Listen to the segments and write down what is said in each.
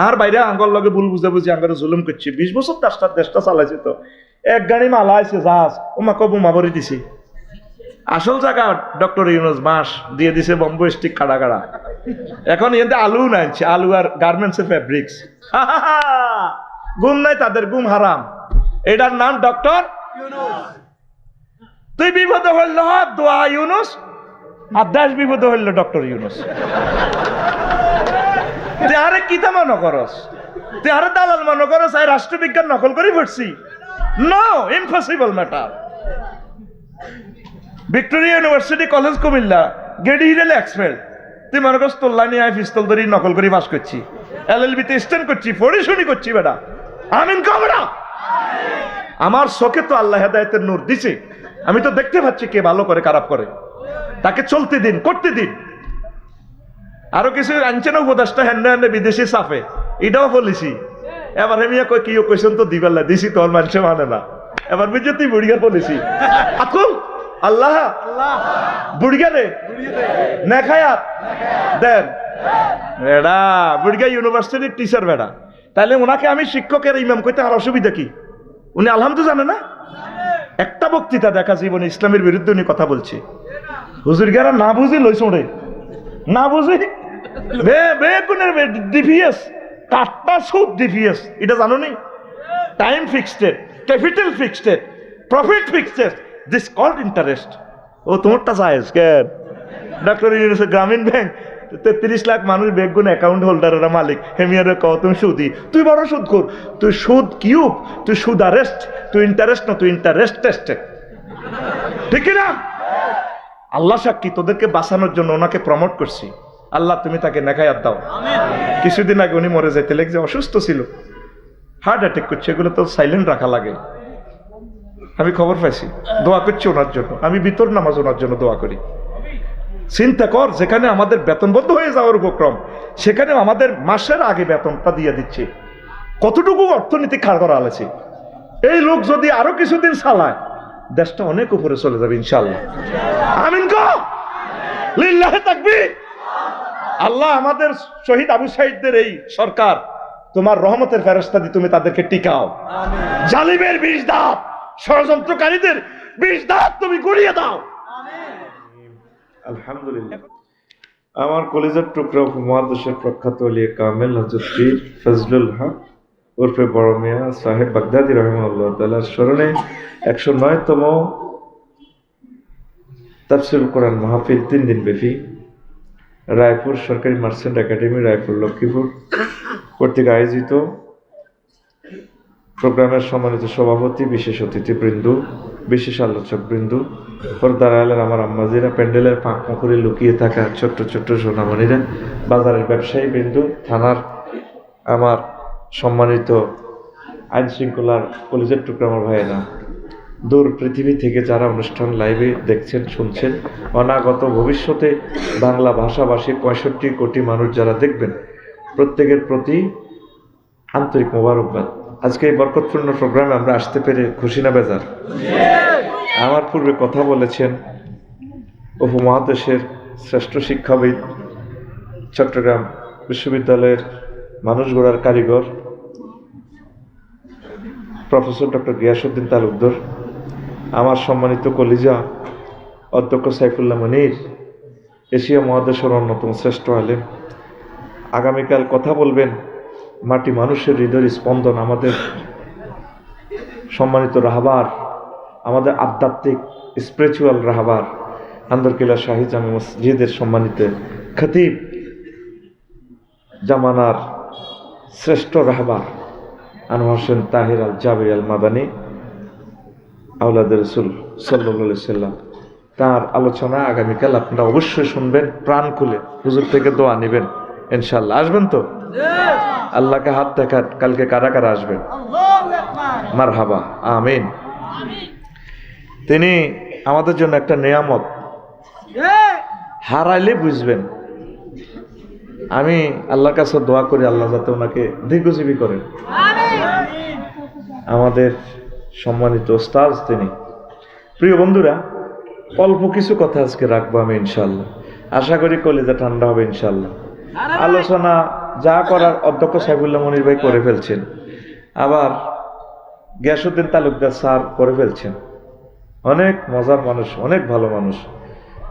আর বাইরে আঙ্গল লগে ভুল বুঝে বুঝি আঙ্গরে জুলুম করছি 20 বছর দেশটা চালাইছে তো এক গাড়ি মালা আছে জাহাজ ওমা কবু মাবরি দিছি আসল জায়গা ডক্টর ইউনুস বাঁশ দিয়ে দিছে বম্বু স্টিক কাড়া কাড়া এখন এতে আলু নাইছে আলু আর গার্মেন্টস এর ফেব্রিক্স গুম নাই তাদের গুম হারাম এটার নাম ডক্টর ইউনুস তুই বিপদ হইল দোয়া ইউনুস আর দেশ বিপদ হইল ডক্টর ইউনুস তুই আরে কিতা মনে করস তুই আরে দালাল মনে করস এই রাষ্ট্রবিজ্ঞান নকল করে পড়ছি no impossible matter Victoria university college Comilla গেডি হিরেল এক্সপেল তুই মনে করস তোল্লা নিয়ে আয় পিস্তল ধরি নকল করে পাস করছি এলএলবি তে স্ট্যান্ড করছি পড়াশুনি করছি বেটা আমিন কবরা আমার চোখে তো আল্লাহ হেদায়েতের নূর দিছে আমি তো দেখতে পাচ্ছি কে ভালো করে খারাপ করে তাকে চলতে দিন করতে দিন আরো কিছু আনছে না উপদেশটা হ্যান্ডে হ্যান্ডে বিদেশি সাফে এটাও বলেছি এবার হেমিয়া কই কি কোয়েশন তো দিবেলা দিছি তোর মানুষে মানে না এবার বুঝে তুই বুড়িগার বলেছি আকুল আল্লাহ বুড়িগা রে না খায়াত দেন বেড়া বুড়িগা ইউনিভার্সিটির টিচার বেড়া তাহলে ওনাকে আমি শিক্ষকের ইমাম কইতে আর অসুবিধা কি উনি আলহামদুলিল্লাহ জানে না একটা বক্তৃতা দেখা জীবনে ইসলামের বিরুদ্ধে উনি কথা বলছে হুজুর গেরা না বুঝি লইছ রে না বুঝি বেগুনের ডিভিএস কাটটা সুদ ডিভিএস এটা জানো নি time fixed capital fixed profit fixed this called interest ও তোমারটা জায়েজ কেন ডক্টর ইউনুস গ্রামীণ ব্যাংক 33 লাখ মানুষ বেগুন অ্যাকাউন্ট হোল্ডারেরা মালিক হেমিয়ারে কও তুমি সুদি তুই বড় সুদ কর তুই সুদ কিউব তুই সুদ আরেস্ট তুই ইন্টারেস্ট না তুই ইন্টারেস্ট টেস্টেড ঠিক না আল্লাহ সাক্ষী তোদেরকে বাঁচানোর জন্য ওনাকে প্রমোট করছি আল্লাহ তুমি তাকে নেখায়াত দাও কিছুদিন আগে উনি মরে যেতে লেগে অসুস্থ ছিল হার্ট অ্যাটাক করছে এগুলো তো সাইলেন্ট রাখা লাগে আমি খবর পাইছি দোয়া করছি ওনার জন্য আমি বিতর নামাজ ওনার জন্য দোয়া করি চিন্তা কর যেখানে আমাদের বেতন বন্ধ হয়ে যাওয়ার উপক্রম সেখানে আমাদের মাসের আগে বেতনটা দিয়ে দিচ্ছে কতটুকু অর্থনীতি খাড় করা আছে এই লোক যদি আরো কিছুদিন চালায় দেশটা অনেক উপরে চলে যাবে ইনশাআল্লাহ আমিন গো লিল্লাহি তাকবীর আল্লাহ আমাদের শহীদ আবু সাঈদদের এই সরকার তোমার রহমতের ফেরেশতা দিয়ে তুমি তাদেরকে টিকাও আমিন জালিমের বিষ দাও ষড়যন্ত্রকারীদের বিষ দাও তুমি গড়িয়ে দাও আমিন আলহামদুলিল্লাহ আমার কলেজের টুকরা উপমহাদেশের প্রখ্যাত ওলিয়ে কামেল হযরত পীর ফজলুল হক ওরফে বড় মিয়া সাহেব বাগদাদি রাহিমাহুল্লাহ তাআলার স্মরণে 109তম তাফসীরুল কোরআন মাহফিল 3 দিন ব্যাপী রায়পুর সরকারি মার্চেন্ট একাডেমি রায়পুর লক্ষ্মীপুর কর্তৃক আয়োজিত প্রোগ্রামের সম্মানিত সভাপতি বিশেষ অতিথিবৃন্দ বিশেষ আলোচকবৃন্দ পর্দার আলের আমার আম্মাজিরা প্যান্ডেলের ফাঁক মুখরে লুকিয়ে থাকা ছোট্ট ছোট্ট সোনামণিরা বাজারের ব্যবসায়ী বৃন্দ থানার আমার সম্মানিত আইন শৃঙ্খলার কলেজের টুকরা আমার ভাইয়েরা দূর পৃথিবী থেকে যারা অনুষ্ঠান লাইভে দেখছেন শুনছেন অনাগত ভবিষ্যতে বাংলা ভাষাভাষী 65 কোটি মানুষ যারা দেখবেন প্রত্যেকের প্রতি আন্তরিক মোবারকবাদ আজকে এই বরকতপূর্ণ প্রোগ্রামে আমরা আসতে পেরে খুশি না বেজার আমার পূর্বে কথা বলেছেন উপমহাদেশের শ্রেষ্ঠ শিক্ষাবিদ চট্টগ্রাম বিশ্ববিদ্যালয়ের মানুষ গড়ার কারিগর প্রফেসর ডক্টর গিয়াসউদ্দিন তালুকদার আমার সম্মানিত কলিজা অধ্যক্ষ সাইফুল্লাহ মনির এশিয়া মহাদেশের অন্যতম শ্রেষ্ঠ আলেম আগামীকাল কথা বলবেন মাটি মানুষের হৃদয়ের স্পন্দন আমাদের সম্মানিত রাহবার আমাদের আধ্যাত্মিক স্পিরিচুয়াল রাহবার আন্দরকিল্লা শাহী জামে মসজিদের সম্মানিত খতিব জামানার শ্রেষ্ঠ রাহবার আনোয়ার হোসেন তাহির আল জাবির আল মাদানী আওলাদ রাসূল সাল্লাল্লাহু আলাইহি সাল্লাম তার আলোচনা আগামীকাল আপনারা অবশ্যই শুনবেন প্রাণ খুলে হুজুর থেকে দোয়া নেবেন ইনশাআল্লাহ আসবেন তো আল্লাহকে হাত দেখান কালকে কারা কারা আসবেন মারহাবা আমিন তিনি আমাদের জন্য একটা নিয়ামত হারাইলে বুঝবেন আমি আল্লাহর কাছে দোয়া করি আল্লাহ যাতে ওনাকে দীর্ঘজীবী করেন আমাদের সম্মানিত ওস্তাদ তিনি প্রিয় বন্ধুরা অল্প কিছু কথা আজকে রাখবো আমি ইনশাআল্লাহ আশা করি কলিজা ঠান্ডা হবে ইনশাআল্লাহ আলোচনা যা করার অধ্যক্ষ সাইফুল্লাহ মনির ভাই করে ফেলছেন, আবার গিয়াসউদ্দিন তালুকদার স্যার করে ফেলছেন। অনেক মজার মানুষ, অনেক ভালো মানুষ।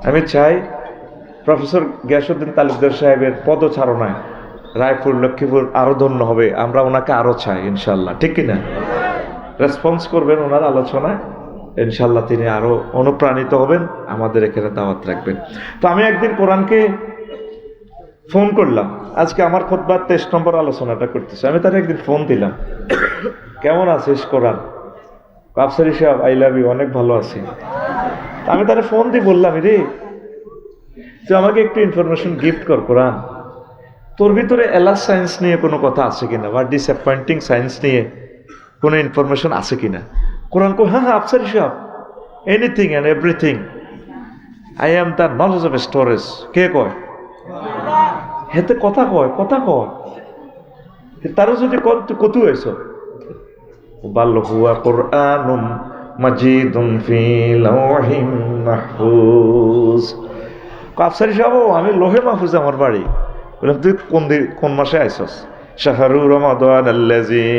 আমি চাই প্রফেসর গিয়াসউদ্দিন তালুকদার সাহেবের পদচারণায় রায়পুর লক্ষ্মীপুর আরো ধন্য হবে। আমরা ওনাকে আরো চাই ইনশাল্লাহ, ঠিক কিনা? রেসপন্স করবেন ওনার আলোচনায়, ইনশাল্লাহ তিনি আরো অনুপ্রাণিত হবেন, আমাদের এখানে দাওয়াত রাখবেন। তো আমি একদিন কোরআনকে ফোন করলাম, আজকে আমার খুতবার 23 নম্বর আলোচনাটা করতেছে। আমি তার একদিন ফোন দিলাম, কেমন আছিস কোরআন? আফসারি সাহেব আই লাভ ইউ, অনেক ভালো আছি। আমি তারে ফোন দিয়ে বললাম, রে তুই আমাকে একটু ইনফরমেশন গিফট কর কোরআন, তোর ভিতরে এলাস সায়েন্স নিয়ে কোনো কথা আছে কিনা, বা ডিসঅ্যাপয়েন্টিং সায়েন্স নিয়ে কোনো ইনফরমেশন আছে কিনা। কোরআন কো, হ্যাঁ হ্যাঁ আফসারি সাহেব, anything and everything, I am the knowledge of storage. কে কয়? হেতে কথা কয়, কথা কয়। তারও যদি কত হয়েছ বাল হুয়া কুরআনুম মাজিদুন ফি লাওহিম মাহফুজ। আফসারি সাহেব, আমি লোহে মাহফুজ আমার বাড়ি। বললাম, তুই কোন মাসে আইছস? শাহরু রমাদান আল্লাযী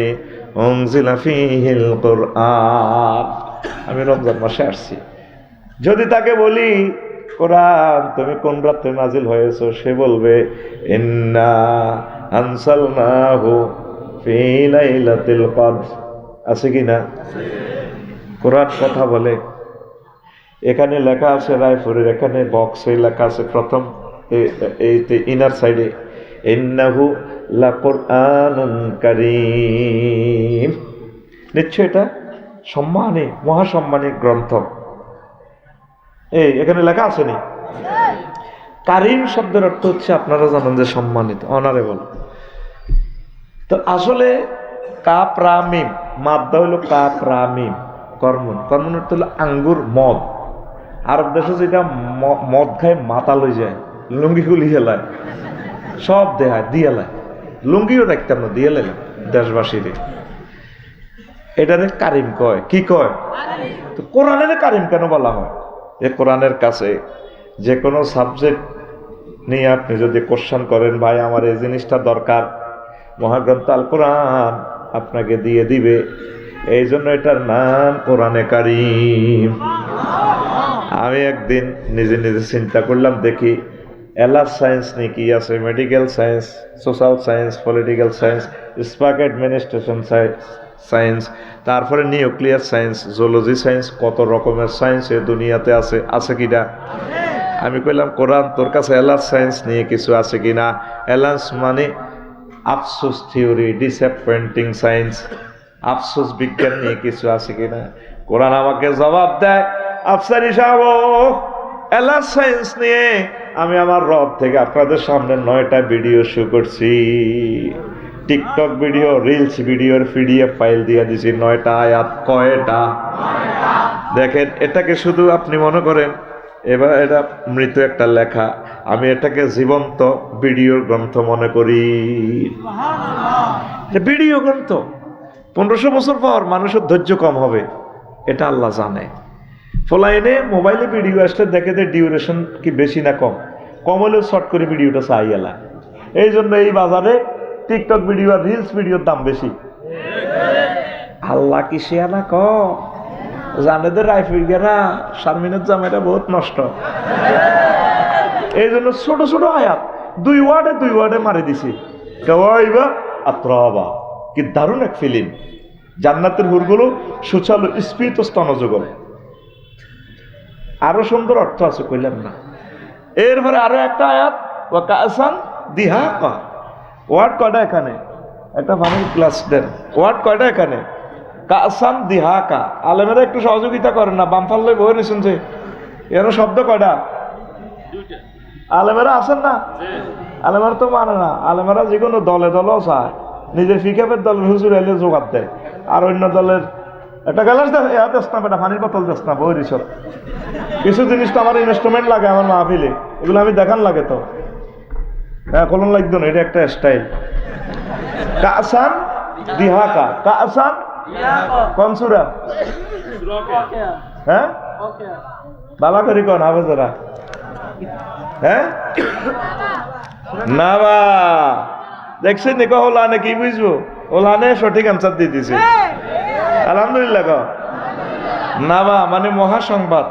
উনজিলা ফীহিল কুরআন। আমি রমজান মাসে আসছি। যদি তাকে বলি কোরআন তুমি কোন রাতে নাজিল হয়েছো, সে বলবে ইন্না আনসালনাহু ফি লাইলাতিল কদর। আছে কিনা? কোরআন কথা বলে। এখানে লেখা আছে রায়পুরের, এখানে বক্সে লেখা আছে প্রথম এইতে ইনার সাইডে, ইন্নাহু লাকুরআনুন কারীম। নিশ্চয় এটা সম্মানী, মহাসম্মানী গ্রন্থ। এই এখানে লেখা আছে নি? কারিম শব্দের অর্থ হচ্ছে, আপনারা জানেন যে সম্মানিত, অনারেবল। তো আসলে কাপ রা মিম, মাদ্দা হইল কাপ রা মিম, কর্মন। কর্মন অর্থ হলো আঙ্গুর, মদ। আরব দেশে যেটা মদ খায় মাতাল হয়ে যায়, লুঙ্গি খুলি হেলায়, সব দেহায় দিয়ে লাই, লুঙ্গিও দেখতাম না, দিয়ে লাইলাম দেশবাসীর। এটারে কারিম কয়। কি কয়? তো কোরআনের কারিম কেন বলা হয়? এ কোরআনের কাছে যে কোনো সাবজেক্ট নিয়ে আপনি যদি কোশ্চেন করেন, ভাই আমার এই জিনিসটা দরকার, মহাগ্রন্থ আল কোরআন আপনাকে দিয়ে দিবে। এই জন্য এটার নাম কোরআনে কারিম। আমি একদিন নিজে নিজে চিন্তা করলাম, দেখি এলাস সায়েন্স নিয়ে কি আছে, medical science, social science, political science, স্পাক অ্যাডমিনিস্ট্রেশন সায়েন্স, তারপরে নিউক্লিয়ার সায়েন্স, জুলজি সায়েন্স, কত রকমের সায়েন্স এ দুনিয়াতে আছে। আছে কিনা? আমি কইলাম, কোরআন তোর কাছে এলাস সায়েন্স নিয়ে কিছু আছে কিনা? এলাস মানে আফসোস থিওরি, ডিসঅ্যাপয়েন্টিং সায়েন্স, আফসোস বিজ্ঞান নিয়ে কিছু আছে কিনা? কোরআন আমাকে জবাব দেয়, আফসারি সাহেব এলাস সায়েন্স নিয়ে আমি আমার রব থেকে আপনাদের সামনে 9টা ভিডিও শো করছি। টিকটক ভিডিও, রিলস ভিডিওর পিডিএফ ফাইল দিয়ে দিছি। 9টা আয়াত। কয়টা? দেখেন, এটাকে শুধু আপনি মনে করেন এবার এটা মৃত একটা লেখা, আমি এটাকে জীবন্ত ভিডিওর গ্রন্থ মনে করি। ভিডিও গ্রন্থ। 1500 বছর পর মানুষের ধৈর্য কম হবে, এটা আল্লাহ জানে। ফলাইনে মোবাইলে ভিডিও আসলে দেখে যে ডিউরেশন কি বেশি না কম, কম হলেও শর্ট করে ভিডিওটা চাই এলা। এই জন্য এই বাজারে টিকটক ভিডিও আর রিলস ভিডিওর দাম বেশি। আল্লাহ কি সে না ক জানে যে রাইফিল গেরা শারমিনের জামাইটা বহুত নষ্ট। এই জন্য ছোট ছোট আয়াত 2 ওয়ার্ডে মারি দিছি। কেবা আত্রাবা, কি দারুণ এক ফিল্ম। জান্নাতের হুরগুলো সুচালু স্ফীত স্তনযুগল। আরো সুন্দর অর্থ আছে, কইলাম না। এরপরে আরো একটা আয়াত, ওয়া কাসান দিহাকা। ওয়ার্ড কয়টা এখানে? একটা ফানির ক্লাস দেন। ওয়ার্ড কয়টা এখানে? কাসান দিহাকা। আলেমেরা একটু সহযোগিতা করেন না, বাম ফাল্লে বই নিছেন যে এর শব্দ কয়টা? আলেমেরা আছেন না? আলেমেরা তো মানে না। আলেমেরা যে কোনো দলে দলেও চায়, নিজের ফিকাপের দলের হুজুর এলে জোগাড় দেয়, আর অন্য দলের একটা গ্যালাস দেয় না, বেটা পানির বোতল দেস না, বই রিসব। কিছু জিনিস তো আমার ইনস্ট্রুমেন্ট লাগে আমার মাহফিলে, এগুলো আমি দেখান লাগে তো। হ্যাঁ, কলম লাগতো না, এটা একটা স্টাইল। কাসান দিহাকা, কাসান কোন সূরা? হ্যাঁ, বালা করি কোন হাফেজরা? হ্যাঁ, নাবা দেখছেন দেখো ওলানে কি বুঝবো, ওলানে সঠিক আনসার দিয়ে দিছে। আলহামদুলিল্লাহ কও না বা মানে মহাসংবাদ।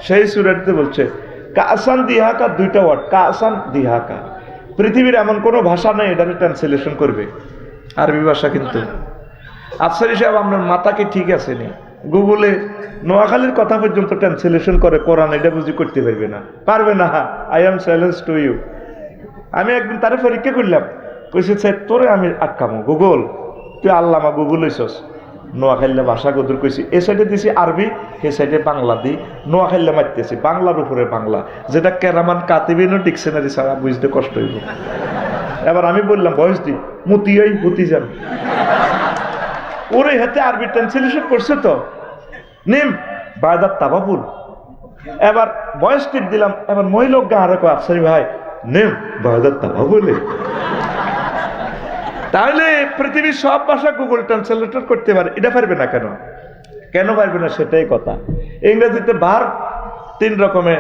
সেই সুরাতে বলছে কাসান দিহাকা, দুইটা ওয়ার্ড, কাসান দিহাকা। পৃথিবীর এমন কোনো ভাষা নেই এটাকে ট্রান্সলেশন করবে, আরবি ভাষা। কিন্তু আফসারি সাহেব আপনার মাথা কি ঠিক আছে নি? গুগলে নোয়াখালীর কথা পর্যন্ত ট্রান্সলেশন করে কোরআন, এটা বুঝি করতে পারবে না, পারবে না। I am challenge to you. আমি একদিন তারে পরীক্ষা করলাম, কইছে স্যার তোরে আমি আটকামো, গুগল তুই আল্লামা গুগল হইছস। নোয়াখাইল্লা ভাষা গদুর কইছি, এ সাইডে দিছি আরবি, এ সাইডে বাংলা দিই, নোয়াখাইল্লা মারতেছি বাংলার উপরে বাংলা, যেটা কেরামান কাতিবিনও ডিকশনারি ছাড়া বুঝতে কষ্ট হইব। এবার আমি বললাম বয়স দি মুতিয়াই হুতি যান, ওরে হাতে আরবি ট্রান্সলেশন করছে তো নিম বায়দার তাবাবুল। এবার বয়স টিপ দিলাম, এবার মহিলোক গা আরে কো আফসারি ভাই নিম বায়দার তাবাবুলে। তাহলে পৃথিবীর সব ভাষা গুগল ট্রান্সলেটর করতে পারে, এটা পারবে না কেন? কেন পারবে না সেটাই কথা। ইংরেজিতে ভার্ব 3 রকমে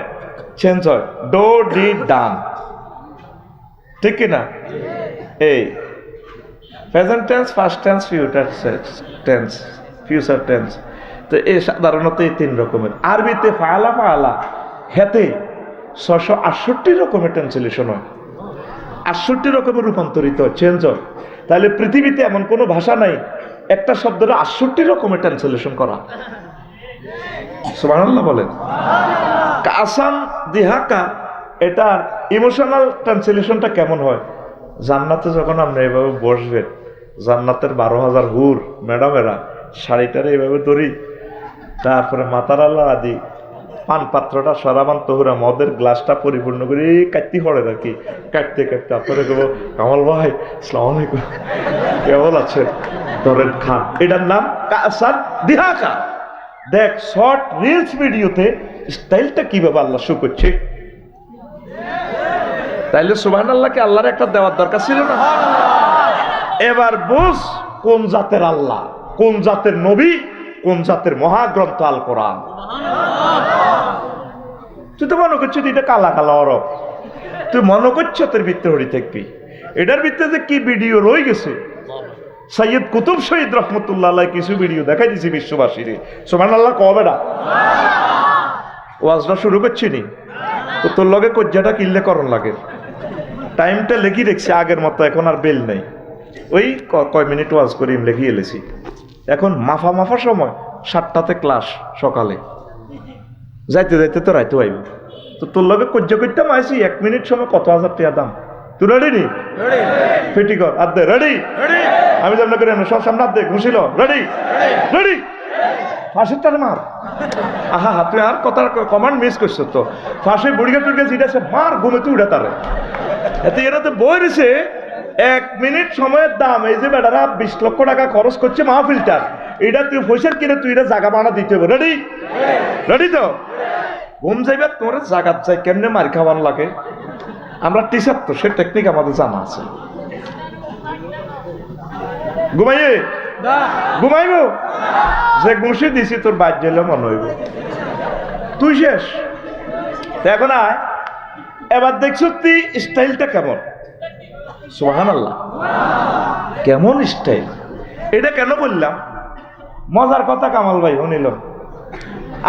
চেঞ্জ হয়, ডো, ডিড, ডান, ঠিক কিনা? এই present tense, first tense, future tense. তো এই সাধারণত এই 3 রকমের। আরবিতে ফাআলা, ফাআলা হেতে 668 রকমের ট্রান্সলেশন হয়, 68 রকমের রূপান্তরিত চেঞ্জ হয়। তাহলে পৃথিবীতে এমন কোনো ভাষা নাই একটা শব্দের 68 রকমের ট্রান্সলেশন করা। সুবহানাল্লাহ বলেন। কাসান দিহাকা, এটার ইমোশনাল ট্রান্সলেশনটা কেমন হয়? জান্নাতে যখন আপনি এভাবে বসবেন, জান্নাতের 12,000 হুর ম্যাডামেরা শাড়িটারে এভাবে ধরি, তারপরে মাতার আল্লাহ আদি পান পাত্রটা সরাবান তহুরা মদের গ্লাসটা পরিপূর্ণ করে কাটতে পড়ে আর কি, কাটতে কাটতে আপনারা কেবো কামাল ভাই আসসালামু আলাইকুম কেমন আছেন, ধরেন খান। এটার নাম কাসান দিহাকা। দেখ শর্ট রিলস ভিডিওতে স্টাইলটা কিভাবে আল্লাহ শো করছে। তাইলে সুবহানাল্লাহকে আল্লাহর একটা দেওয়ার দরকার ছিল না? এবার বুঝ কোন জাতের আল্লাহ, কোন জাতের নবী, কোন জাতের মহাগ্রন্থ আল কোরআন। তুই তো মনে করছিস এটা কালা কালা অরব, তুই মনে করছ তোর ভিতরে হরি থাকবি। এটার ভিতরে যে কি ভিডিও রয়ে গেছে, সৈয়দ কুতুব শহীদ রহমতুল্লাহ আলাইহি কিছু ভিডিও দেখাই দিছি বিশ্ববাসীরে। সুবহানাল্লাহ কবে না ওয়াজটা শুরু করছি নি তো তোর লগে কজ্জাটা কিনলে করণ লাগে। টাইমটা লেখি রেখছি আগের মতো, এখন আর বেল নেই। ওই কয় মিনিট ওয়াজ করি লেখিয়ে এলেছি। এখন মাফা মাফা সময় 7টাতে ক্লাস সকালে, যাইতে যাইতে তো রাইতে আইব। তো তোর লগে কজ্জা করতাম আইসি 1 মিনিট সময় কত হাজার টাকা দাম। তুই রেডি নি? ফিটি কর আর দে রেডি। আমি যেমন করে সব সামনে দে ঘুষিল রেডি রেডি ফাঁসিটার মার। আহা হা তুই আর কথা কমান্ড মিস করছো তো। ফাঁসে বুড়িগা টুড়িগা জিটাছে মার ঘুমেতে উঠে তারে। এতে এরা তো বই রয়েছে 1 মিনিট সময়ের দাম। এই যে বেটারা 20 লক্ষ টাকা খরচ করছে মাহফিলটার, এটা তুই পয়সার কিনে তুই এটা জায়গা বানা দিতে হবে। রেডি রেডি তো? ঘুম যাইবার তোমরা জাগাত যাই কেমনে মার খাওয়ান লাগে। আমরা টিচার তো, সে টেকনিক আমাদের জানা আছে। ঘুমাইয়ে ঘুমাইব যে ঘুষি দিছি তোর বাদ গেলে মনে হইব তুই শেষ। এখন আয় এবার দেখছো তুই স্টাইলটা কেমন। সুবহানাল্লাহ কেমন স্টাইল। এটা কেন বললাম? মজার কথা কামাল ভাই শুনিল।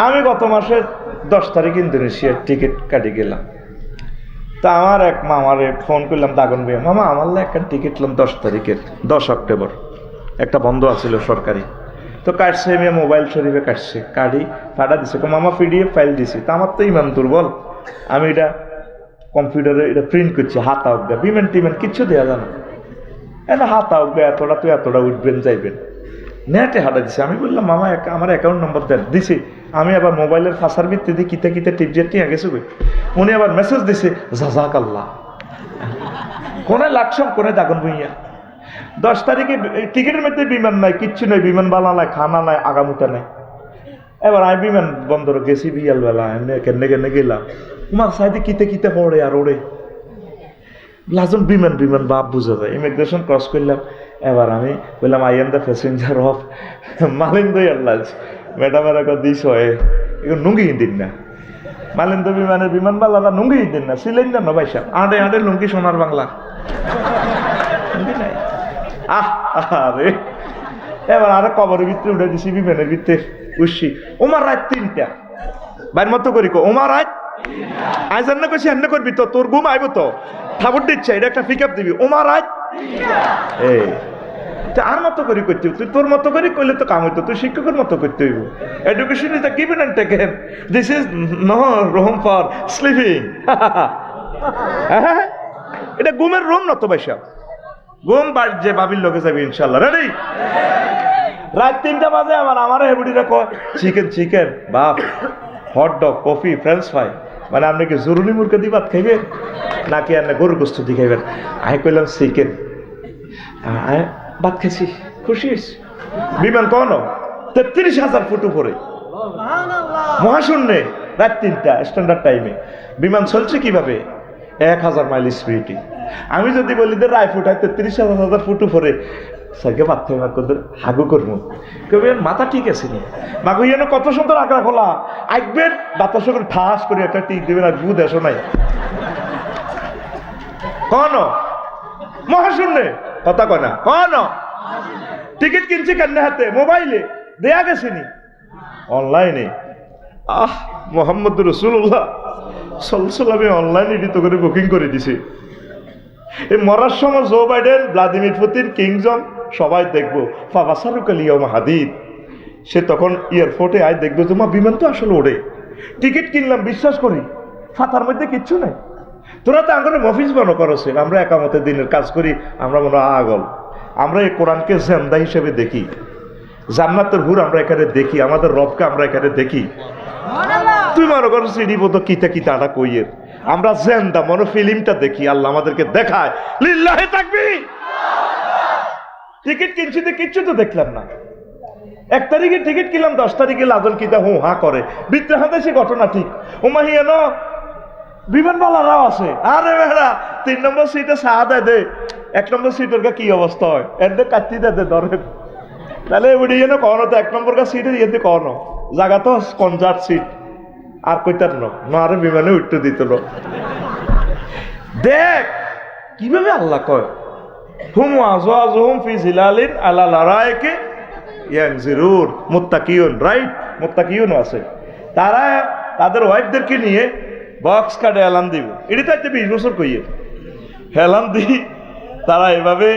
আমি গত মাসের 10 তারিখ ইন্দোনেশিয়ার টিকিট কাটি গেলাম। তা আমার এক মামারে ফোন করলাম, দাগন ভাই মামা আমার একটা টিকিট নিলাম 10 তারিখের, 10 অক্টোবর একটা বন্ধ আছিল সরকারি। তো কাটছে আমি মোবাইল শরীফে কাটছে, কাটি ফাটা দিছে। মামা পিডিএফ ফাইল দিছি। তা আমার তো ইমান দুর্বল, আমি এটা কম্পিউটারে এটা প্রিন্ট করছি। হাতা উঠবে বিমান টিমেন কিচ্ছু দেওয়া যায় না। হাতা উঠবে এতটা তুই এতটা উঠবেন যাইবেন, নেটে হাঁটা দিছে। আমি বললাম মামা আমার অ্যাকাউন্ট নম্বর দেন, দিছি। আমি আবার মোবাইলের ফাঁসার ভিত্তিতে কিতে কিতে টিপজের টিয়া গেছে। উনি আবার মেসেজ দিছে জাযাকাল্লাহ। কোনে লাকসম কোনে দাগন ভুইয়া। 10 তারিখে টিকিটের মধ্যে বিমান নাই, কিচ্ছু নাই, বিমান বালা নাই, খানা নাই, আগামুটা নাই। এবার আমি বিমান বন্দর গেছি বিয়াল বেলা, কেনে কেনে গেলাম। তোমার সাইডে কিতে কিতে পড়ে আর ওরে লাজন বিমান বিমান বাপ বুঝা যায়। ইমিগ্রেশন ক্রস করলাম। এবার আমি বললাম I am the passenger of Malindo airlines. ম্যাডামের একটা দিস হয় এগুলো নুঙ্গি দিন না। মালিন্দো বিমানের বিমান বালারা নুঙ্গি দিন না, সিলেন না ভাইসা আঁটে আঁটে লুঙ্গি সোনার বাংলা। আরে এবার আরে কবরের ভিতরে উঠে দিছি, বিমানের ভিতরে উঠছি, ওমার রাত 3টা, বাইর মতো করি কো ওমার রাত আজ রান্না করছি, রান্না করবি তো, তোর ঘুম আইব তো, ঠাকুর দিচ্ছে, এটা একটা পিক আপ দিবি, ওমার রাত এই আর মতো করে করতে হইব, তুই তোর মতো করে করলে তো কাম হইতো, তুই শিক্ষকের মতো করতে হইব। Education is the given and taken, this is no room for sleeping. এটা ঘুমের রুম নত পয়সা, ঘুম যে বাবির লোকে যাবি ইনশাল্লাহ। রেডি? রাত 3টা বাজে আমার হেবুড়িরা কয় চিকেন চিকেন বাপ, hot dog, coffee, French fry, মানে আপনি কি জরুরি মুরগি দিয়ে ভাত খাইবেন নাকি আপনি গরুর গোস্ত দিয়ে খাইবেন? আমি কইলাম চিকেন। ভাত খেয়েছি, খুশি হয়েছি। বিমান কখন? 33,000 ফুট উপরে, মহাশূন্যে, রাত 3টা স্ট্যান্ডার্ড টাইমে। বিমান চলছে কিভাবে? 1000 মাইল স্পিডে। আমি যদি বলি যে রায় ফুটায় 33,000 ফুট উপরে, স্যারকে ভাত খাইবার করতে হাগু করবো, কবে মাথা ঠিক আছে নি মাগু যেন কত সুন্দর আঁকড়া খোলা, আঁকবেন বাতাস করে ঠাস করে একটা টিক দেবেন, আর গু দেশো নাই কন মহাশূন্যে, কথা কয় না কন। টিকিট কিনছি কেন হাতে? মোবাইলে দেয়া গেছেনি, অনলাইনে। মোহাম্মদ রসুল্লাহ সাল্লাল্লাহু অনলাইন এডিট করে বুকিং করে দিছে। এই মরার সময় Joe Biden, Vladimir Putin, Kim Jong সবাই দেখবো হাদিদ। সে তখন এয়ারপোর্টে আয় দেখবো তোমার বিমান তো আসলে ওড়ে, টিকিট কিনলাম বিশ্বাস করি, ফাতার মধ্যে কিচ্ছু নাই। তোরা তো আগে মফিজ মনে করছেন, আমরা একামতের দিনের কাজ করি, আমরা মনে আগল। আমরা এই কোরআনকে জেন্দা হিসেবে দেখি, জান্নাতের হুর আমরা এখানে দেখি, আমাদের রবকে আমরা এখানে দেখি। তুই মনে করো সিডি মতো কিতা কিতাটা কইয়ের, আমরা জেন্দা মনে ফিল্মটা দেখি, আল্লাহ আমাদেরকে দেখায়। লিল্লাহি তাকবীর। টিকিট কিনছি তো কিচ্ছু তো দেখলাম না। 1 তারিখে টিকিট কিনলাম, 10 তারিখে লাজল কিতা হু হা করে বিদ্রে হাতে, সে ঘটনা ঠিক। ওমাহিয়ান বিমানবালারাও আছে, আরে বেড়া 3 নম্বর সিটে চা দেয় দে, 1 নম্বর সিটের কি অবস্থা হয় এর কাটি দে ধরে, তাহলে এবারে যেন কখনো তো 1 নম্বর সিটে ইয়েতে কখনো জায়গা তো কনজার্ট সিট, আর কইতার না আরে বিমানে উঠতে দিত না। দেখ কিভাবে আল্লাহ কয়, হুম আজওয়াজুহুম ফি জিলালিন আলা লারাইকি ইয়ানজিরুন, মুত্তাকিউন, রাইট? মুত্তাকিউন আছে, তারা তাদের ওয়াইফদেরকে নিয়ে বক্স কার্ডে এলান দিব। এটি তো একটা 20 বছর কইয়ে হেলান দি, তারা এভাবে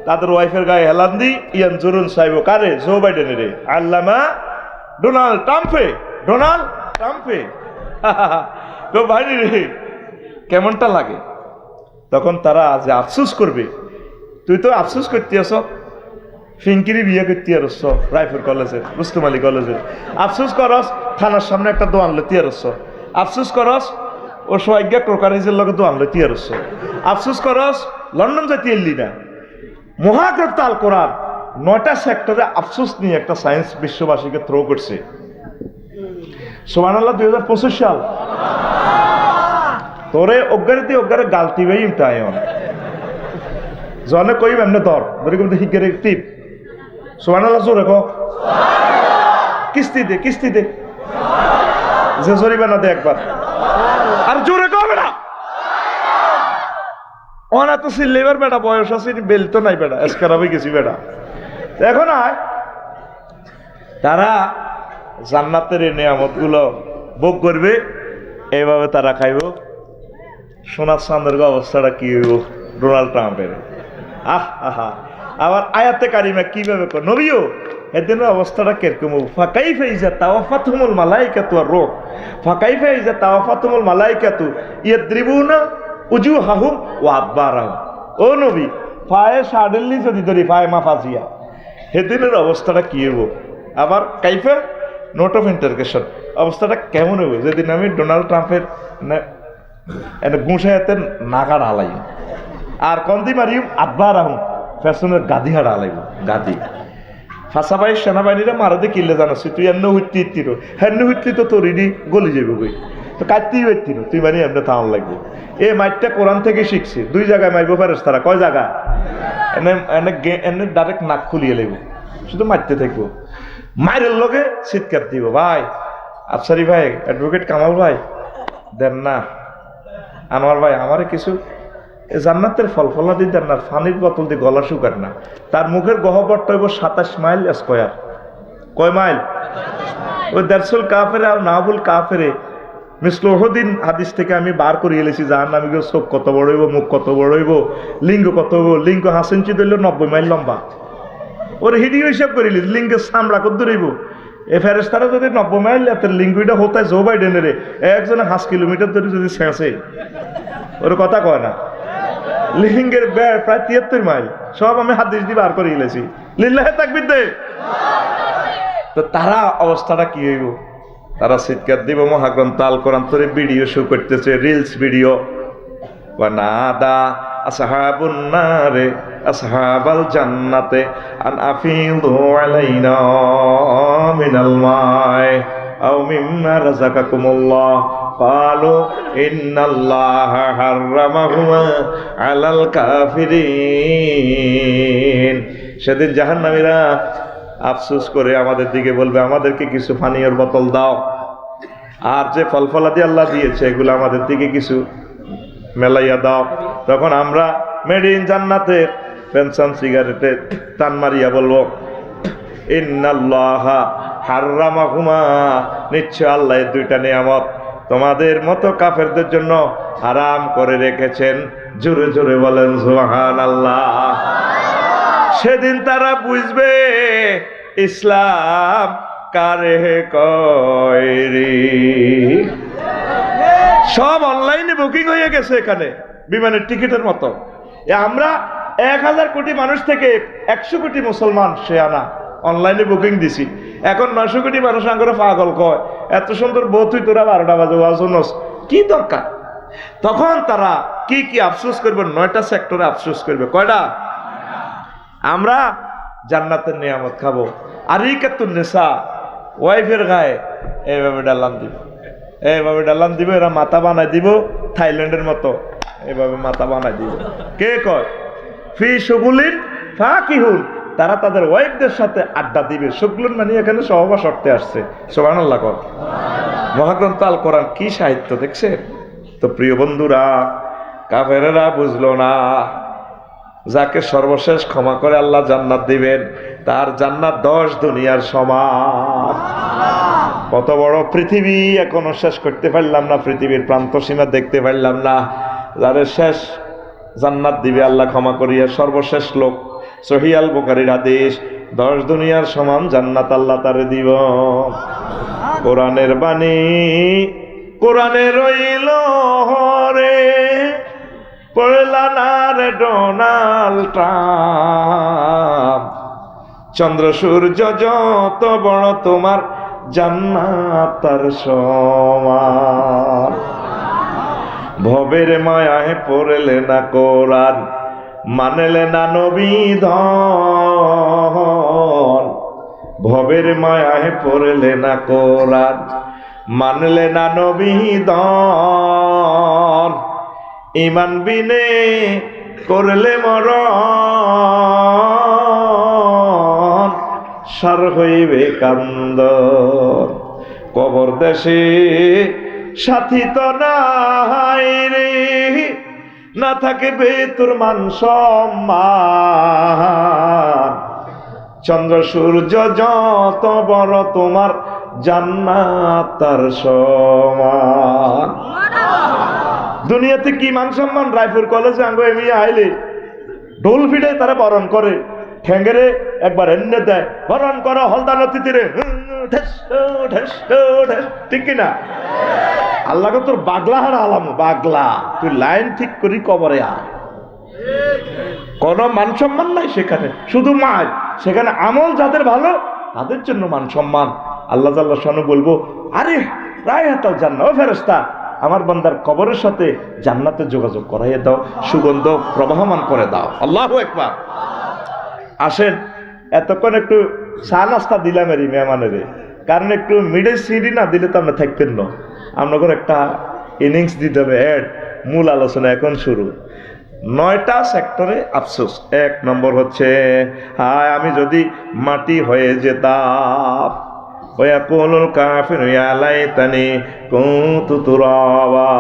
তাদের ওয়াইফের গায়ে হেলান দি। ইয়ানজুরুন সাহেব কারে? জো বাইডেনের আল্লামা ডোনাল্ড ট্রাম্পে, ডোনাল্ড ট্রাম্পে। তো ভাই রে কেমনটা লাগে তখন? তারা যে আফসোস করবে, তুই তো আফসোস করতে আস, ফিঙ্কিরি বিয়ে করতে আসছ রায়পুর কলেজে, রুস্তম আলী কলেজে, আফসোস করস থানার সামনে একটা দোয়ান লইতে আসছ, আফসোস করস ও সোয়াজ্ঞা ক্রোকারিজের লগে দোয়ান লইতে আসছ, আফসোস করস লন্ডন যেতে এলি না। মহাগ্রন্থ আল কোরআন 9টা সেক্টরে আফসোস নিয়ে একটা সায়েন্স বিশ্ববাসীকে থ্রো করছে। সুবহানাল্লাহ। 2025 সাল তোরে অজ্ঞারিতে অজ্ঞারে গালতি ভাই ইমতায় জনে কইব এমনি ধর ধরে কিন্তু হিগের টিপ। সুবহানাল্লাহ জোরে কো, কিস্তি দে, কিস্তি দে, যে জরিমানা দে একবার, আর জোরে কবে না ওনা তো সিলেবার বেটা, বয়স আছে, বেল তো নাই বেটা, এসকার হবে গেছি বেটা। এখন আয় তারা জান্নাতের এই নিয়ামতগুলো ভোগ করবে, এইভাবে তারা খাইব। সোনার চাঁদের অবস্থাটা কি হইব ডোনাল্ড ট্রাম্পের? আহা আবার আয়াতে কারিমা কিভাবে কর নবীও এদিনের অবস্থাটা কিরকম? ফাকাইফা ইজা তাওয়াফাতুহুমুল মালাইকাতু আর রূহ, ফাকাইফা ইজা তাওয়াফাতুহুমুল মালাইকাতু ইয়াদরিবুনা উজুহাহুম ওয়া আদবারাহুম। ও নবী, ফায়ে সাডেনলি যদি ধরি ফায়ে মাফাজিয়া, সেদিনের অবস্থাটা কি হইব? আবার কাইফা নোট অফ ইন্টারগেশন, অবস্থাটা কেমন হবে যেদিন আমি ডোনাল্ড ট্রাম্পের গুঁসাইতে নাগার হালাই, আর কন্দি মারিম আদবার আহম ফ্যাশনের গাদি হাড় হালাইব, গাদি ফাঁসাবাই সেনাবাহিনীরা মারাতে কিনলে জানাচ্ছি, তুই এন্ন হুইতি ইত্তির হেন্ন হুইতলি তো তোর ইডি গলি যাবে বই, তো কাটতেই হইতির তুই মানে এমনি তাহন লাগবে। এই মাইটটা কোরআন থেকে শিখছি, 2 জায়গায় মারবো ফেরেস তারা, কয় জায়গা? এনে এনে এনে ডাইরেক্ট নাক খুলিয়ে লাগবো, শুধু মারতে থাকবো, মায়ের লগে চিৎকার দিব, ভাই আফসারি ভাই, অ্যাডভোকেট কামাল ভাই দেন না, আনোয়ার ভাই আমারে কিছু জান্নাতের ফল ফলাদি দেন না, পানির বোতল দিয়ে গলা শুকান না। তার মুখের গহ্বরটা হইব 27 মাইল স্কয়ার। কয় মাইল? ওই দেড়শোল কাফেরে আর নাবুল কাফেরে মিসলহদিন হাদিস থেকে আমি বার করে এলেছি। জাহান্নামী চোখ কত বড় হইব, মুখ কত বড় হইব, লিঙ্গ কত হইব। লিঙ্গ 5 ইঞ্চি ধরল 90 মাইল লম্বা। ওর হিডিও হিসাব করিলি লিঙ্গের চামড়া কত দূর হইব। এ ফেরেস্তারা যদি 90 মাইল এত লিঙ্গুইটা হতায় জো বাইডেনের একজনে 5 কিলোমিটার ধরে যদি ছেঁচে, ওর কথা কয় না। লিঙ্গের বেড় প্রায় 73 মাইল। সব আমি হাদিস দিয়ে বার করে এলেছি। লিল্লাহে তাকবীর দে। তো তারা অবস্থাটা কি হইব? তারা চিৎকার দিব, মহাগ্রন্থ আল কোরআন তোরে ভিডিও শো করতেছে, রিলস ভিডিও। ওয়ানাদা আসহাবুন নারে আসহাবাল জান্নাতে আন আফিদু আলাইনা মিনাল মাই আও মিম্মা রাযাকাকুমুল্লাহ ক্বালু ইন্নাল্লাহা হাররামাহুমা আলাল কাফিরিন। সেদিন জাহান্নামীরা আফসোস করে আমাদের দিকে বলবে, আমাদেরকে কিছু পানীয়ের বোতল দাও, আর যে ফল ফলাদি আল্লাহ দিয়েছে এগুলো আমাদের দিকে কিছু মেলাইয়া দাও। তখন আমরা মেড ইন জান্নাতের পেনশন সিগারেটে টান মারিয়া বলবো, ইন্নাল্লাহা হাররামাহুমা, নিশ্চয় আল্লাহ এই দুইটা নিয়ামত তোমাদের মতো কাফেরদের জন্য হারাম করে রেখেছেন। জোরে জোরে বলেন সুবহানাল্লাহ। সেদিন তারা বুঝবে ইসলাম কারে কয়রি। সব অনলাইনে বুকিং হয়ে গেছে, এখানে বিমানের টিকিটের মতো। আমরা 1000 কোটি মানুষ থেকে 100 কোটি মুসলমান সে আনা অনলাইনে বুকিং দিছি। এখন 900 কোটি মানুষ আঙ্গরে পাগল কয়, এত সুন্দর বউ তুই তোরা 12টা বাজে ওয়াজনস কি দরকার? তখন তারা কি কি আফসোস করবে? 9টা সেক্টরে আফসোস করবে। কয়টা? আমরা জান্নাতের নিয়ামত খাবো। আর ইকাতুন নিসা, ওয়াইফের গায়ে এইভাবে ডালান দিব, এইভাবে ডালান দিব, এরা মাথা বানাই দিব থাইল্যান্ডের মতো, এইভাবে মাথা বানাই দিব। কে কয়? ফি শুগুলিন ফাকিহুন, তারা তাদের ওয়াইফদের সাথে আড্ডা দিবে। শুগুলুন মানে এখানে সহবাস অর্থে আসছে। সুবহানাল্লাহ। মহাগ্রন্থ আল কোরআন কি সাহিত্য দেখছেন? তো প্রিয় বন্ধুরা, কাফেরেরা বুঝলো না, যাকে সর্বশেষ ক্ষমা করে আল্লাহ জান্নাত দিবেন, তার জান্নাত 10 দুনিয়ার সমান। কত বড় পৃথিবী এখনো শেষ করতে পারলাম না, পৃথিবীর প্রান্ত সীমা দেখতে পারলাম না। যারে শেষ জান্নাত দিবে আল্লাহ ক্ষমা করিয়া, সর্বশেষ লোক, সহিহ আল বুখারীর হাদিস, 10 দুনিয়ার সমান জান্নাত আল্লাহ তারে দিব। কোরআনের বাণী, কোরআনে রইল রে, পড়লা না রে ডোনাল্ড ট্রাম্প। চন্দ্র সূর্য যত বড় তোমার জান্নাত তার সমান। ভবের মায়ায় পড়লে না কোরআন, মানলে না নবী ধন। ভবের মায়ায় পড়লে না কোরআন, মানলে না নবী ধন। ইমান বিনে করলে মরণ, সার হইবে কান্দন। কবর দেশে সাথী তো নাই রে, না থাকিবে তোর মান সম্মান। চন্দ্র সূর্য যত বড় তোমার জান্নাত তার সমান। দুনিয়াতে কি মান সম্মান? রায়পুর কলেজে আঙ্গ এমি আইলে ঢোল ফিডে তারা বরণ করে, ঠেঙ্গেরে একবার এনে দেয়, বরণ করো হলদা নদী তীরে, ঠিক কিনা? আল্লাহ তোর বাগলা হার আলাম, বাগলা তুই লাইন ঠিক করি কবরে আয়। কোন মান সম্মান নাই সেখানে, শুধু মার। সেখানে আমল যাদের ভালো তাদের জন্য মান সম্মান। আল্লাহ জাল্লাহ শানু বলবো, আরে রায়হাতাল জান্নাত, ও ফেরেশতা আমার বান্দার কবরের সাথে জান্নাতে যোগাযোগ করাইয়ে দাও, সুগন্ধ প্রবাহমান করে দাও। আল্লাহু আকবার। আসেন এতক্ষণ একটু চা নাস্তা দিলাম এর মেহমানের, কারণ একটু মিডে সিডি না দিলে তো আমরা থাকতেন না। আপনাদের একটা ইনিংস দিতে হবে, অ্যাড মূল আলোচনা এখন শুরু। 9টা সেক্টরে আফসোস। 1 নম্বর হচ্ছে, হায় আমি যদি মাটি হয়ে যেতাম। ওয়াকুলুল কাফিরু ইয়া লাইতানি কুনতু তুরাবা।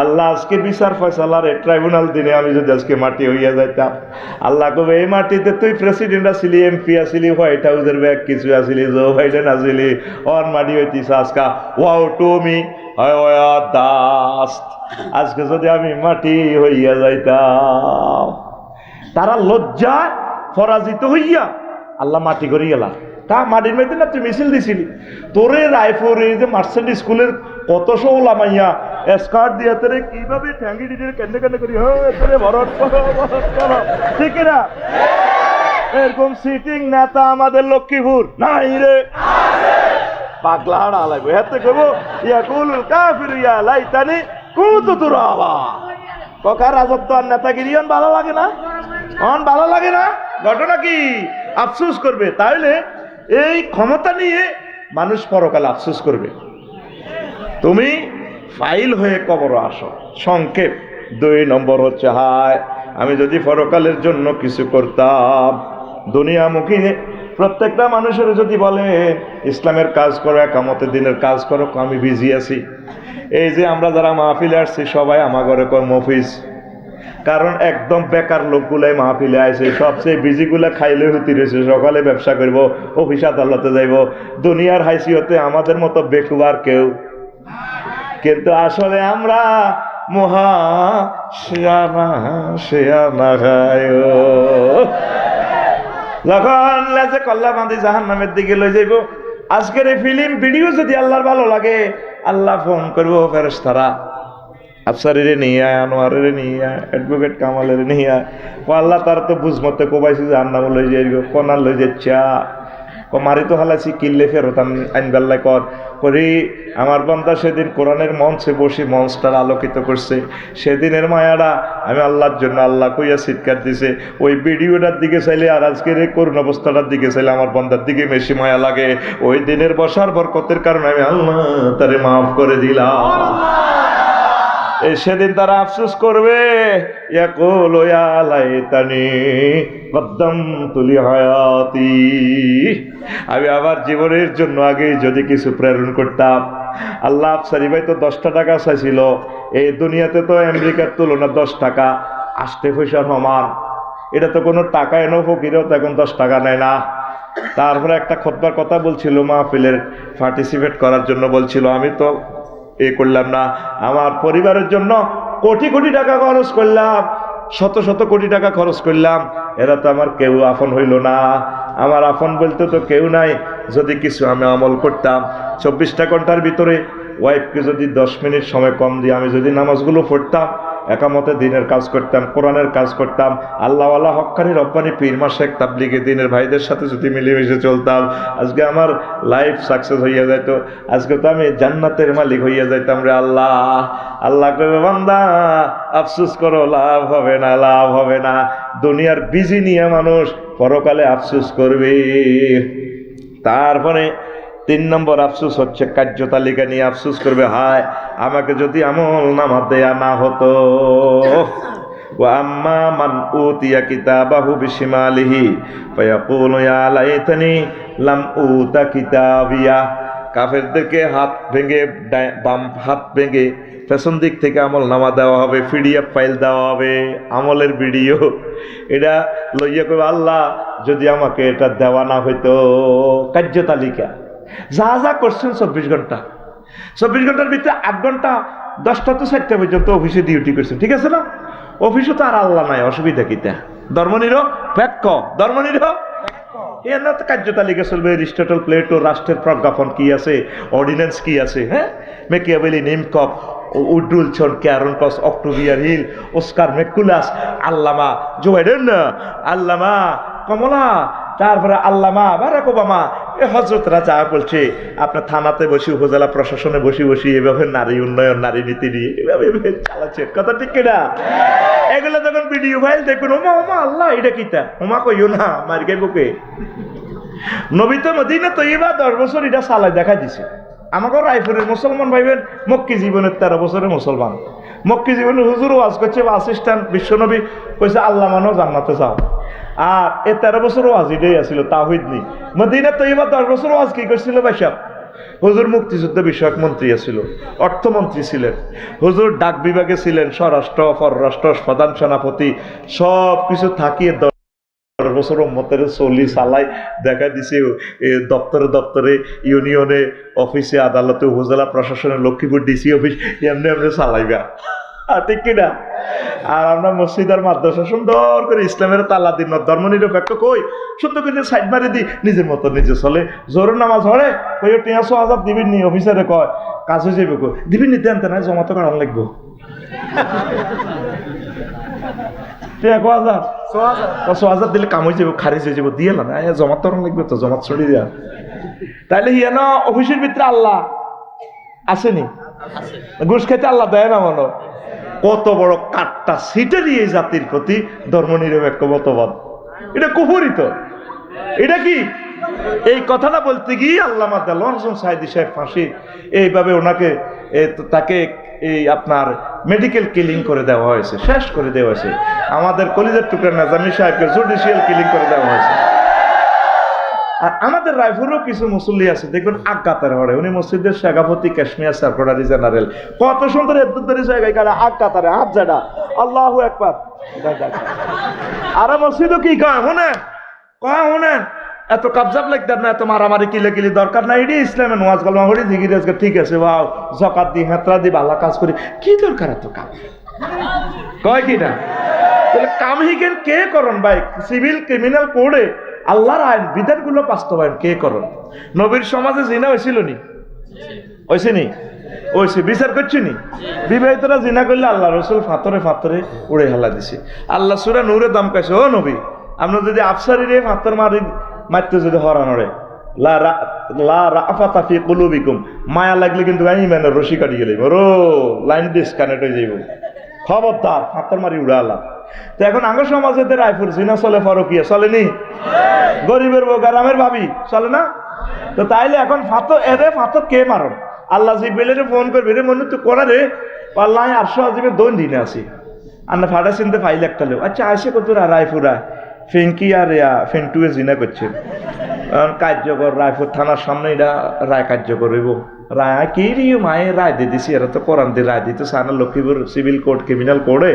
আল্লাহ আজকে বিচার ফয়সালার ট্রাইব্যুনাল দিনে আমি যদি আজকে মাটি হইয়া যাইতাম, আল্লাহ কবে এই মাটিতে তুই প্রেসিডেন্ট আসিলি, এমপি আসিলি, হোয়াইট হাউসের ব্যাগ কিছু আসিলি, জো বাইডেন আসিলি, অন মাটি হইতিস আজকা ওয়াও টু মি দাস্ত। আজকে যদি আমি মাটি হইয়া যাইতাম, তারা লজ্জায় পরাজিত হইয়া আল্লাহ মাটি করে গেলাম। তা মাটির মধ্যে না তুই মিছিল দিছিলি, তোরে রায়পুরে যে মার্চেন্ট স্কুলের কত শোলা মাইয়া স্কার্ট দিয়া তোরে কিভাবে ঠ্যাঙ্গি ডিটের কেন্দ্রে কেন্দ্রে করি, তোরে ভরত ঠিক না? এরকম সিটিং নেতা আমাদের লক্ষ্মীপুর নাই রে, পাগলা আলাইব হাতে কইব ইয়া কুলুল কাফির ইয়া লাইতানি কুনতু তুরাবা। ককা রাজত্ব আর নেতাগিরি অন ভালো লাগে না? অন ভালো লাগে না? ঘটনা কি? আফসোস করবে। তাইলে এই ক্ষমতা নিয়ে মানুষ পরকালে আফসোস করবে। তুমি ফাইল হয়ে কবর আসো। সংক্ষেপ 2 নম্বর হচ্ছে, হায় আমি যদি পরকালের জন্য কিছু করতাম। দুনিয়ামুখী প্রত্যেকটা মানুষের যদি বলে ইসলামের কাজ করো, একামতের দিনের কাজ করো, আমি বিজি আছি। এই যে আমরা যারা মাহফিলে আসছি সবাই আমার ঘরে কয় মফিজ, কারণ একদম বেকার লোকগুলাই মাহফিলে আসে, সবচেয়ে বিজিগুলা খাইলে হুতি রয়েছে, সকালে ব্যবসা করব, অফিস আদালতে যাইব, দুনিয়ার হাইসিয়তে আমাদের মতো বেকুবার কেউ। কিন্তু আসলে আমরা মহা শিয়ানা শিয়ানা গায়, যখন লেজে কল্লা বাঁধি জাহান্নামের দিকে লই যাইব। আজকের এই ফিল্ম ভিডিও যদি আল্লাহর ভালো লাগে, আল্লাহ ফোন করবো ফেরেশতারা, আফসারিরে নিয়ে আয়, আনোয়ারের নিয়ে আয়, অ্যাডভোকেট কামালের নিয়ে আয়। ও আল্লাহ তার তো বুঝমতে কোবাইছি জাহান্নাম লই যাই, কোনার লই যাচ্ছা মারি তো হালাইছি কিল্লে ফেরত আইনবাল্লাই করি। আমার বান্দা সেদিন কোরআনের মঞ্চে বসে মঞ্চটার আলোকিত করছে, সেদিনের মায়াটা আমি আল্লাহর জন্য আল্লাহ কইয়া চিৎকার দিছে। ওই ভিডিওটার দিকে চাইলে আর আজকের এই করুণ অবস্থাটার দিকে চাইলে আমার বান্দার দিকে বেশি মায়া লাগে। ওই দিনের বসার বরকতের কারণে আমি আল্লাহ তারে মাফ করে দিলাম। সেদিন তারা আফসোস করবে, আমি আবার জীবনের জন্য আগে যদি কিছু প্রেরণ করতাম। আল্লাহ আফসারি ভাই তো 10 টাকা চাইছিল, এই দুনিয়াতে তো আমেরিকার তুলনা 10 টাকা 8 পয়সার সমান। এটা তো কোনো টাকা এনো, ফকিরেও তো এখন 10 টাকা নেয় না। তারপরে একটা খুতবার কথা বলছিল, মাহফিলের পার্টিসিপেট করার জন্য বলছিল, আমি তো করলাম না, আমার পরিবারের জন্য কোটি কোটি টাকা খরচ করলাম, শত শত কোটি টাকা খরচ করলাম, এরা তো আমার কেউ আপন হইল না। আমার আপন বলতে তো কেউ নাই। যদি কিছু আমি আমল করতাম, 24টা ঘন্টার ভিতরে ওয়াইফকে যদি 10 মিনিট সময় কম দিয়ে আমি যদি নামাজগুলো পড়তাম, একামতে দিনের কাজ করতাম, কোরআনের কাজ করতাম, আল্লাহওয়ালা হক্কানি রব্বানি পীর মাশায়েখ তাবলীগে দিনের ভাইদের সাথে যদি মিলেমিশে চলতাম, আজকে আমার লাইফ সাকসেস হইয়া যাইত। আজকে তো আমি জান্নাতের মালিক হইয়া যাইতাম রে আল্লাহ। আল্লাহ কইবে, বান্দা আফসোস করো, লাভ হবে না, লাভ হবে না। দুনিয়ার বিজি নিয়ে মানুষ পরকালে আফসোস করবে। তারপরে 3 নম্বর আফসোস হচ্ছে কার্য তালিকা নিয়ে আফসোস করবে, হায় আমাকে যদি আমল নামা দেয়া না হতো। ওয়া আম্মা মান উতিয়া কিতাবাহু বিশিমালিহি ফায়াকুলু ইয়া লাইতানি লাম উতা কিতাবিয়া। কাফেরদেরকে হাত ভেঙে, বাম হাত ভেঙে পেছন দিক থেকে আমল নামা দেওয়া হবে, পিডিএফ ফাইল দেওয়া হবে, আমলের ভিডিও। এটা লইয়া কইবে, আল্লাহ যদি আমাকে এটা দেওয়া না হইতো। কার্য তালিকা যা যা করছেন 24 ঘন্টা, 24 ঘন্টার ভিতরে 8 ঘন্টা 10টা তো 4টা পর্যন্ত অফিসে ডিউটি করছেন, ঠিক আছে না? অফিসে তো আর আল্লাহ নাই, অসুবিধা কিতা? ধর্মনিরো প্যাক্ক, ধর্মনিরো এর না তো কার্য তালিকা চলবে। এরিস্টটল, প্লেটো, রাষ্ট্রের প্রজ্ঞাপন কি আছে, অর্ডিন্যান্স কি আছে, হ্যাঁ, মেকিয়াভেলি, নিমকপ, উডুলসন, ক্যারনকস, অক্টোভিয়ার হিল, অস্কার ম্যাকুলাস, আল্লামা জো বাইডেন, আল্লামা কমলা, তারপরে আল্লামা বারাক ওবামা, এ হজরতরা যা বলছে, আপনার থানাতে বসে, উপজেলা প্রশাসনে বসে বসে এভাবে নারী উন্নয়ন, নারী নীতি নিয়ে এভাবে চালাচ্ছে, কথা ঠিক কিনা? এগুলো যখন ভিডিও ফাইল দেখবেন, ওমা ওমা আল্লাহ এটা কিতা, ওমা কইও না, মার গে বুকে। নবী তো মদিনা তৈবা 10 বছর এটা চালাই দেখা দিছে। আমাকে রায়পুরের মুসলমান ভাইবেন, মক্কি জীবনের 13 বছরের মুসলমান, মক্কি জীবনের হুজুর ওয়াজ করছে, আসিস্ট্যান্ট বিশ্বনবী কইছে আল্লাহ মানো জান্নাতে যাও। আর এ 13 বছর ওয়াজ এটাই আসছিল, তাওহীদ নেই। মদিনা তৈবা 10 বছর ওয়াজ কি করছিল ভাই সাহেব? হুজুর মুক্তিযুদ্ধ বিষয়ক মন্ত্রী ছিল, অর্থমন্ত্রী ছিলেন, হুজুর ডাক বিভাগে ছিলেন, স্বরাষ্ট্র পররাষ্ট্র প্রধান সেনাপতি, সব কিছু থাকিয়ে 10 বছর উম্মতের চলি চালাই দেখা দিছে দপ্তরে দপ্তরে, ইউনিয়নে, অফিসে, আদালতে, উপজেলা প্রশাসনে, লক্ষ্মীপুর ডিসি অফিস, এমনি এমনি চালাইবা, ঠিক কিনা? আর আমরা মসজিদ আর মাদ্রাসা সুন্দর করে ইসলামের তালা দিন, ধর্ম নিরপেক্ষ কই সুন্দর করে সাইড মারি দিই, নিজের মতো নিজে চলে। জোরের নামাজ হরে কই 300,000 দিবেন নি, অফিসারে কয় কাজ হয়ে যাবে, দিবেন নিতে আনতে না, জমা তো কারণ লাগবো 1,000 দিলে কাম হয়ে যাবো, খারিজ হয়ে যাবো, দিয়ে না জমা তো লাগবে, তো জমা ছড়িয়ে দেওয়া। তাইলে হিয়ান অফিসের ভিতরে আল্লাহ আসেনি, ঘুষ খাইতে আল্লাহ দেয় না মনো। কত বড় কাটটা সিটারি এই জাতির প্রতি ধর্ম নিরপেক্ষ মতবাদ, এটা কুফরি তো। এটা কি এই কথাটা বলতে গিয়ে আল্লামা দেলোয়ার হোসেন সাঈদী সাহেব ফাঁসি, এইভাবে ওনাকে তাকে এই আপনার মেডিকেল কিলিং করে দেওয়া হয়েছে, শেষ করে দেওয়া হয়েছে। আমাদের কলিজার টুকরা নাজামি সাহেবকে জুডিশিয়াল কিলিং করে দেওয়া হয়েছে। আর আমাদের রায়পুরেও কিছু মুসল্লি আছে দেখবেন আজ্ঞাতার হরে, উনি মসজিদের সভাপতি, কাশ্মীর সেক্রেটারি জেনারেল, কত সুন্দর এদ্দুরি জায়গায় কারা আজ্ঞাতারে হাত জাডা আল্লাহু আকবার। আর মসজিদও কি কয় শুনেন, এত কাবজাব লাগতে না, এত মারামারি কিলে কিলি দরকার নাই, এটি ইসলামে নোয়াজ গলমা হরি জিগির আজকে ঠিক আছে, বাও জকাত দি হেতরা দি ভালো কাজ করি, কি দরকার এত কাম কয় কি না? তাহলে কাম হিকেন কে করন ভাই? সিভিল ক্রিমিনাল কোডে আল্লাহর আইন বিধানগুলো বাস্তবায়ন কে করন? নবীর সমাজে জিনা হয়েছিল নি? হয়েছে নি? হয়েছে, বিচার করছি নি? বিবাহিতরা জিনা করলে আল্লাহ রসুল ফাতরে ফাতরে উড়ে হেলা দিছে। আল্লাহ সূরা নূরে দাম কাছে, ও নবী আমরা যদি আফসারিরে ফাতর মারতে যদি হরানরে লা রাফাতা ফি কুলুবিকুম, মায়া লাগলে কিন্তু ইমানের রশি কাটি গেলে রো লাইন ডিসকানেক্ট হয়ে যাইব, খবরদার ফাতর মারি উড়ালা। তো এখন আঙ্গ সমাজে রায়পুর জিনা চলে, ফরকিয়া চলেনি, গরিবের বউ গ্রামের ভাবি চলে না। তো তাইলে এখন ফাতর এরে ফাতর কে মারন? আল্লাহ জিব্রাইলের ফোন করবে, রে মনে তো করা রে আল্লাহ 800 আজিবে দোন দিনে আছি আন্না ফাটা চিনতে ফাইল একটা লেও, আচ্ছা আসে কত রায়পুরা ফেঙ্কি আর ফেন্টুয়ে জিনা করছে, কার্যকর রায়পুর থানার সামনে এটা রায় কার্যকর হইব। রায় কি মায়ে রায় দিয়ে দিছি, এরা তো কোরআন দিয়ে রায় দিতে সানা লক্ষ্মীপুর সিভিল কোর্ট ক্রিমিনাল কোর্টে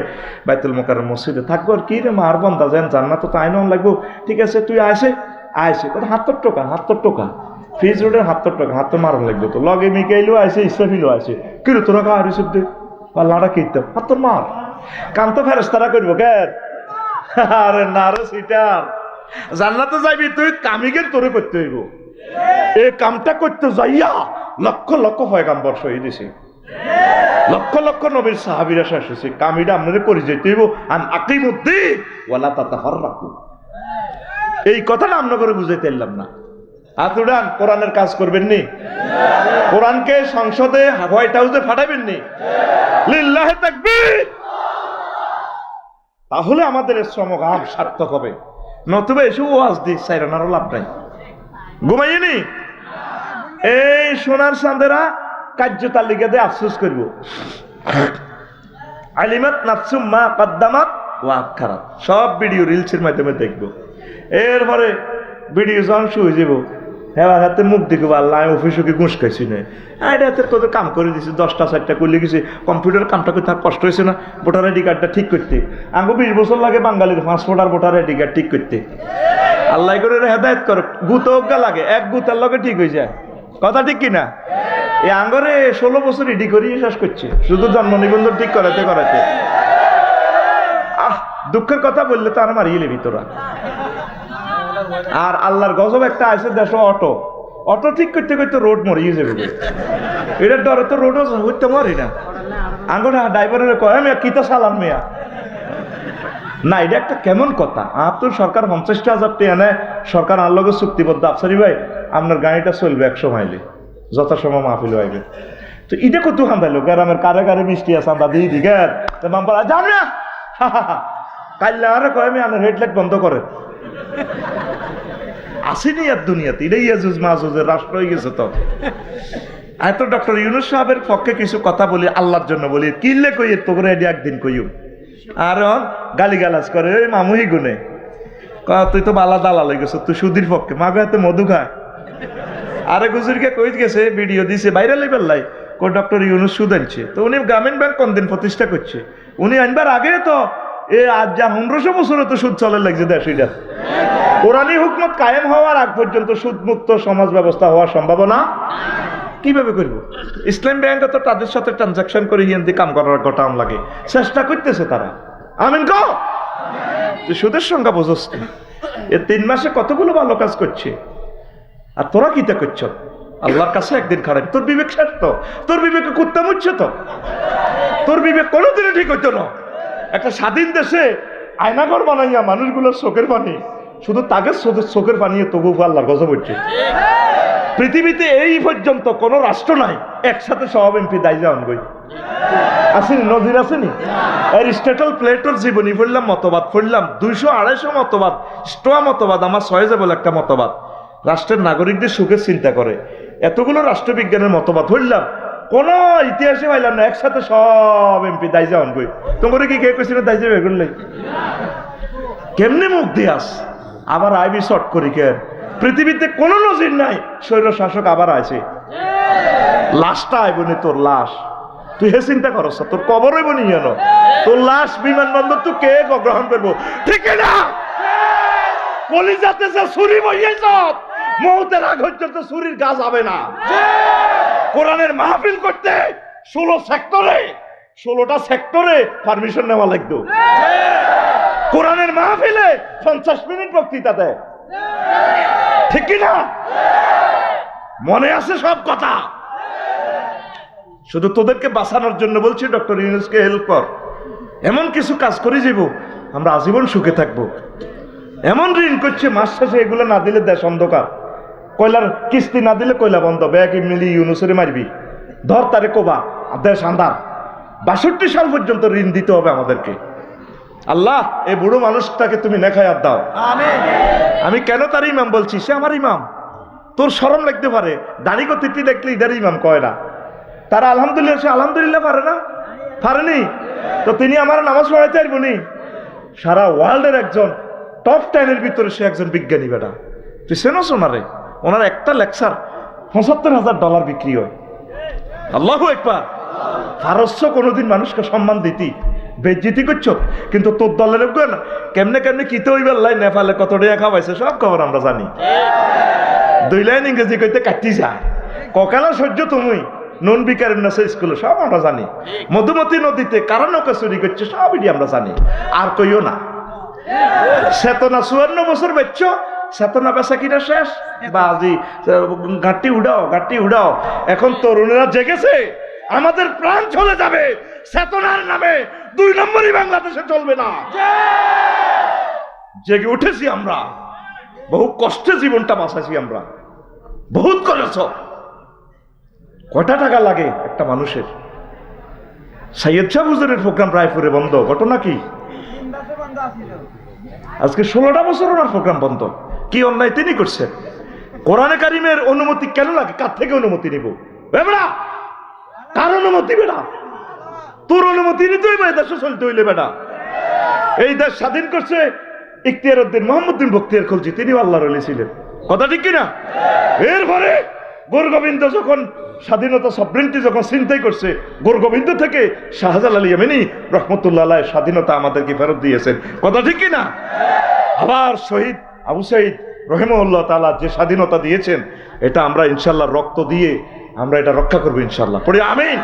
বাইতুল মোকাররম মসজিদে থাকবো। আর কি রে মার বন্ধা যেন জান্নাত তো আইন লাগবো, ঠিক আছে তুই আইসে কত 70 টাকা ফিজ রোডের 70 টাকা, হাত তো মারণ লাগবে। তো লগে মিকাইলও আইসে, ইসরাফিলও আইসে, কিরে তোরা কা হারি শুদ্ধ পাল্লাটা কিনতাম হাত তোর মার কাম তো ফেরেস্তারা করবো কেন? আরে না রে সিটার, জান্নাতে যাইবি তুই কামিকের তোরে করতে হইব। এই কামটা করতে যাইয়া লক্ষ লক্ষ পয়গাম্বর শহীদ হয়েছে, লক্ষ লক্ষ নবীর সাহাবীরা শেষ হয়েছে। কামিটা আপনাদের করে যেতে হইব, আন আকিমুদ্দিন ওয়ালা তাতাফাররাকু। এই কথাটা আমরা করে বুঝাইতে পারলাম না। হাত উড়ান, কোরআনের কাজ করবেন নি? কোরআনকে সংসদে হোয়াইট হাউসে ফাটাবেন নি? লিল্লাহে তাকবীর। তাহলে আমাদের শ্রমঘাম সার্থক হবে, নতুবা এসব ওয়াজ দি সাইরানারও লাভ নাই। ঘুমাইনি এই সোনার চাঁদেরা কার্য তালিকাতে আফসোস করব। আলিমাত নাফসুম মা কদ্দামাত ওয়া আখারাত, সব ভিডিও রিলসের মাধ্যমে দেখব। এরপরে ভিডিও যখন শুয়ে যাব, হ্যাঁ হাতে মুখ দেখব, আল্লাহ অফিসে কি ঘুষ খাইছি না, এটা হাতের কত কাম করে দিছি, 10টা 4টা করলে গেছি, কম্পিউটার কামটা করতে আর কষ্ট হয়েছে না, ভোটার আইডি কার্ডটা ঠিক করতে। আমাকে 20 বছর লাগে বাঙালির পাসপোর্ট আর ভোটার আইডি কার্ড ঠিক করতে। আল্লাহ করে হেদায়ত করো, গুতো অজ্ঞা লাগে, এক গুতার লগে ঠিক হয়ে যায়, কথা ঠিক কিনা? এই আঙ্গরে 16 বছর রেডি করি শেষ করছে, শুধু জন্ম নিবন্ধন ঠিক করাতে করাতে। দুঃখের কথা বললে তো আর মারিয়ে নিবি তোরা। আর আল্লাহর গজব একটা আছে দেশ, অটো ঠিক করতে করতে রোড মরিয়ে যাবে। এটার ডরে তো রোডও হইতে মরি না। আঙ্গটা ড্রাইভারের কয় মেয়া কিতা চালান মেয়া না, এটা একটা কেমন কথা? তো সরকার 50,000 টাকা নেয়, সরকার আর লগে চুক্তিবদ্ধ, আফসারি ভাই আপনার গাড়িটা চলবে 100 মাইলে, যথাসময় মাহফিল হইবে। তো এটা কত খান্দাইলো, গ্রামের কারে কারে মিষ্টি আছে আমরা দিয়ে দি গের মাম্পারা জান না, কাল্লা আরে কয় আমি আনার হেডলাইট বন্ধ করে আসেনি আর দুনিয়াতে। এটাই ইয়াজুজ মাহুজের রাষ্ট্র হয়ে গেছে। তো এত ডক্টর ইউনূস সাহেবের পক্ষে কিছু কথা বলি, আল্লাহর জন্য বলি, কিনলে কই তো করে এটি একদিন কইও। আর গালি গালাজ করে ওই মামুহি গুনে, তুই তো বালা দালাল হয়ে গেছ, তুই সুদীর পক্ষে, মাগো এত মধু খায় আরে গুজুরকে কই গেছে, ভিডিও দিছে ভাইরাল লাই কো ডক্টর ইউনুস সুদ আনছে। তো উনি গ্রামীণ ব্যাংক কোন দিন প্রতিষ্ঠা করছে, উনি আনবার আগে তো আজ যা 1500 বছরে তো সুদ চলে লাগছে দেশ। এটা কোরআনী হুকমত কায়েম হওয়ার আগ পর্যন্ত সুদ মুক্ত সমাজ ব্যবস্থা হওয়ার সম্ভাবনা কিভাবে করব? ইসলাম ব্যাংক তো তাদের সাথে ট্রানজাকশন করে হিন্দি কাম করার ঘটাম লাগে, চেষ্টা করতেছে তারা। আমিন কও। তুই সুদের সংখ্যা বোঝস কি? এ 3 মাসে কতগুলো ভালো কাজ করছে, আর তোরা কিতা করছ? আল্লাহর কাছে একদিন খারাপ। তোর বিবেক শেষ তো, তোর বিবেকে কুত্তা মুচ্ছে তো, তোর বিবেক কোনোদিনও ঠিক হইতো না। একটা স্বাধীন দেশে আয়নাঘর বানাইয়া মানুষগুলোর চোখের পানি, শুধু তাকে চোখের পানি তবু আল্লাহর গজব হচ্ছে। পৃথিবীতে এই পর্যন্ত কোন রাষ্ট্র নাই একসাথে সব এমপি দায় যাওয়ান গই আসেনি, নজির আসেনি। অ্যারিস্টটল প্লেটোর জীবনী পড়লাম, মতবাদ পড়লাম, 200-250 মতবাদ, স্টোয়া মতবাদ, আমার সহজে বলে একটা মতবাদ রাষ্ট্রের নাগরিকদের সুখের চিন্তা করে। এতগুলো রাষ্ট্রবিজ্ঞানের মতবাদ পড়লাম, কোন ইতিহাসে পাইলাম না একসাথে সব এমপি দায় যাওয়ান গই। তোমার কি কে কইছিল দায় যাবে করলে? কেমনে মুখ দিয়াস আবার আইবি শর্ট করি কে? পৃথিবীতে কোন নজির নাই স্বৈর শাসক আবার আছে। লাশটা আইব নি, তোর লাশ তুই হে চিন্তা করছ, তোর কবর হইব নি যেন, তোর লাশ বিমানবন্দর তুই কে গ্রহণ করবো? ঠিক না? কলিজাতে যে ছুরি বইয়েছ, মৌতের আগ পর্যন্ত ছুরির গা যাবে না। কোরআনের মাহফিল করতে 16টা সেক্টরে পারমিশন নেওয়া লাগতো। কোরআনের মাহফিলে 50 মিনিট বক্তৃতা দেয়, ঠিক কিনা? মনে আছে সব কথা। শুধু তোদেরকে বাঁচানোর জন্য বলছি, ডক্টর ইউনুসকে হেল্প কর, এমন কিছু কাজ করে যাব আমরা আজীবন সুখে থাকবো। এমন ঋণ করছে মাস শেষে এগুলো না দিলে দেশ অন্ধকার। কয়লার কিস্তি না দিলে কয়লা বন্ধ, ব্যাগ মিলি ইউনুসের মারবি, ধর তারে কোবা, দেশ আন্ধার। 62 সাল পর্যন্ত ঋণ দিতে হবে আমাদেরকে। আল্লাহ এই বুড়ো মানুষটাকে তুমি নেখায়াত দাও। আমি কেন তার ইমাম বলছি? সে আমার ইমাম। তোর শরম লাগতে পারে, দাড়ি কতিটি দেখলে ইদার ইমাম কয় না। তারা আলহামদুলিল্লাহ, সে আলহামদুলিল্লাহ পারে না, পারেনি তো তিনি আমার নামাজ পড়াইতে পারবনি। সারা ওয়ার্ল্ডের একজন টপ 10-এর ভিতরে সে একজন বিজ্ঞানী বেটা। তুই চেনস ওনারে? ওনার একটা লেকচার $75,000 বিক্রি হয়। আল্লাহু আকবার। ফারস্য কোনোদিন মানুষকে সম্মান দিতি, বেজ্জিতি করছ, কিন্তু তোর দলের না কেমনে কেমনে কিতে হইবার লাই নেপালে কত টাকা খাওয়াইছে সব খবর আমরা জানি। 2 লাইন ইংরেজি কইতে কাটি যায়, ককালা সহ্য তুমি নন বিকারের নাসে স্কুলে সব আমরা জানি। মধুমতি নদীতে কারণ নৌকা চুরি করছে সব এটি আমরা জানি। আর কইও না চেতনা 54 বছর বেচছ, চেতনা বেচা কিনা শেষ। বাজি গাঁটি উড়াও। এখন তরুণেরা জেগেছে, আমাদের প্রাণ চলে যাবে চেতনার নামে। 2 নম্বরই বাংলাদেশে চলবে না। জেগে উঠেছি আমরা, বহু কষ্টে জীবনটা বাঁচাইছি আমরা, বহুত করেছ। কয়টা টাকা লাগে একটা মানুষের? সাইয়দ শাহ হুজুরের প্রোগ্রাম রায়পুরে বন্ধ, ঘটনা কি? আজকে 16টা বছর ওনার প্রোগ্রাম বন্ধ। কি অন্যায় তিনি করছেন? কোরআনে কারিমের অনুমতি কেন লাগে? কার থেকে অনুমতি নিব? বেটা কার অনুমতি? বেটা তোর অনুমতি নিতে হইবে দেশে চলতে হইলে। বেটা এই দেশ স্বাধীন করছে ইখতিয়ার উদ্দিন মোহাম্মদ বিন বখতিয়ার খলজি, তিনি আল্লাহর ওলি ছিলেন, কথা ঠিক কিনা? এরপরে গোরগোবিন্দ যখন স্বাধীনতা সভরেন্টি যখন চিন্তাই করছে, গোরগোবিন্দ থেকে শাহজালাল ইয়ামানি রহমতুল্লাহ আলাইহ স্বাধীনতা আমাদেরকে ফেরত দিয়েছেন, কথা ঠিক কিনা? আবার শহীদ আবু সাইদ রহিমাহুল্লাহ তাআলা যে স্বাধীনতা দিয়েছেন, এটা আমরা ইনশাআল্লাহ রক্ত দিয়ে আমরা এটা রক্ষা করবো ইনশাআল্লাহ, পড়ি আমিন।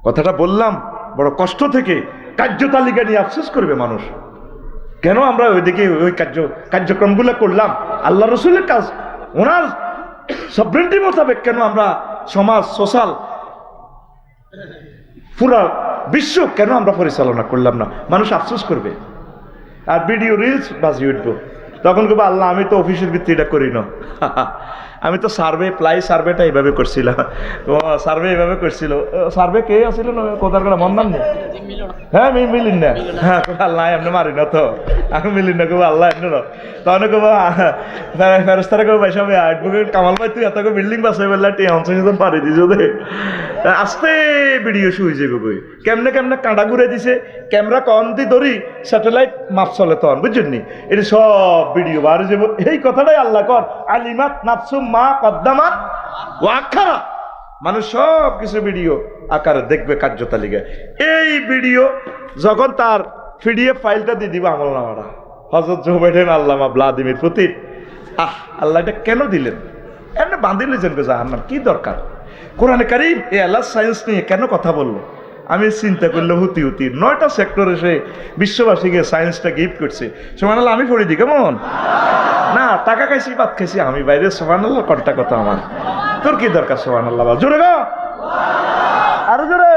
কথাটা বললাম বড় কষ্ট থেকে, কার্যতালিকা নিয়ে আফসোস করবে মানুষ। কেন আমরা ওইদিকে ওই কার্যক্রমগুলো করলাম? আল্লাহ রসুলের কাজ, ওনার সভরেন্টি মোতাবেক কেন আমরা সমাজ, সোশ্যাল, পুরা বিশ্ব কেন আমরা পরিচালনা করলাম না? মানুষ আফসোস করবে। আর ভিডিও রিলস বাজিয়ে উঠবো, তখন কেবল আল্লাহ আমি তো অফিসের ভিত্তি এটা করি না। আমি তো সার্ভেটা এইভাবে করছিলাম। ও সার্ভে এইভাবে করছিল। সার্ভে কে আসছিল না কোথার করে মন নাম নেই। হ্যাঁ মিলিন না, হ্যাঁ আল্লাহ এমনি মারি না তো, আমি মিলিন না কেবো আল্লাহ এমনি না। তখন কেবো ফেরস্তারা কেবো পয়সা অ্যাডভোকেট কামাল ভাই তুই এত বিল্ডিং বাসাই বললা টি অংশজন পারি দিস দে আস্তে ভিডিও শুয়ে যাবে কই কেমনে কেমনে কাঁটা ঘুরে দিছে, ক্যামেরা কম দি ধরি স্যাটেলাইট মাপ চলে তখন বুঝছেন নি, এটা সব ভিডিও বার হয়ে যাবো। এই কথাটাই আল্লাহ কর আলিমাত নাফসুম মা কদ্দামাত ওয়াখারা, মানুষ সব কিছু ভিডিও আকারে দেখবে কার্যতালিকায়। এই ভিডিও যখন তার পিডিএফ ফাইলটা দিয়ে দিব আমল নামাটা হযরত জো বাইডেন আল্লামা ভ্লাদিমির পুতিন, আল্লাহ এটা কেন দিলেন? এমনি বাঁধি লিছেন জাহান্নাম, কি দরকার? কোরআনে কারীম এই আল্লাহ সায়েন্স নিয়ে কেন কথা বললো? আমি চিন্তা করলে হুতি 9টা সেক্টরে সে বিশ্ববাসীকে সায়েন্সটা গিফট করছে। সুবহানাল্লাহ, আমি পড়ি দিই কেমন না, টাকা খাইছি ভাত খাইছি আমি বাইরে, সুবহানাল্লাহ কটা কথা আমার, তোর কি দরকার? সুবহানাল্লাহ জোরে গো, আরো জোরে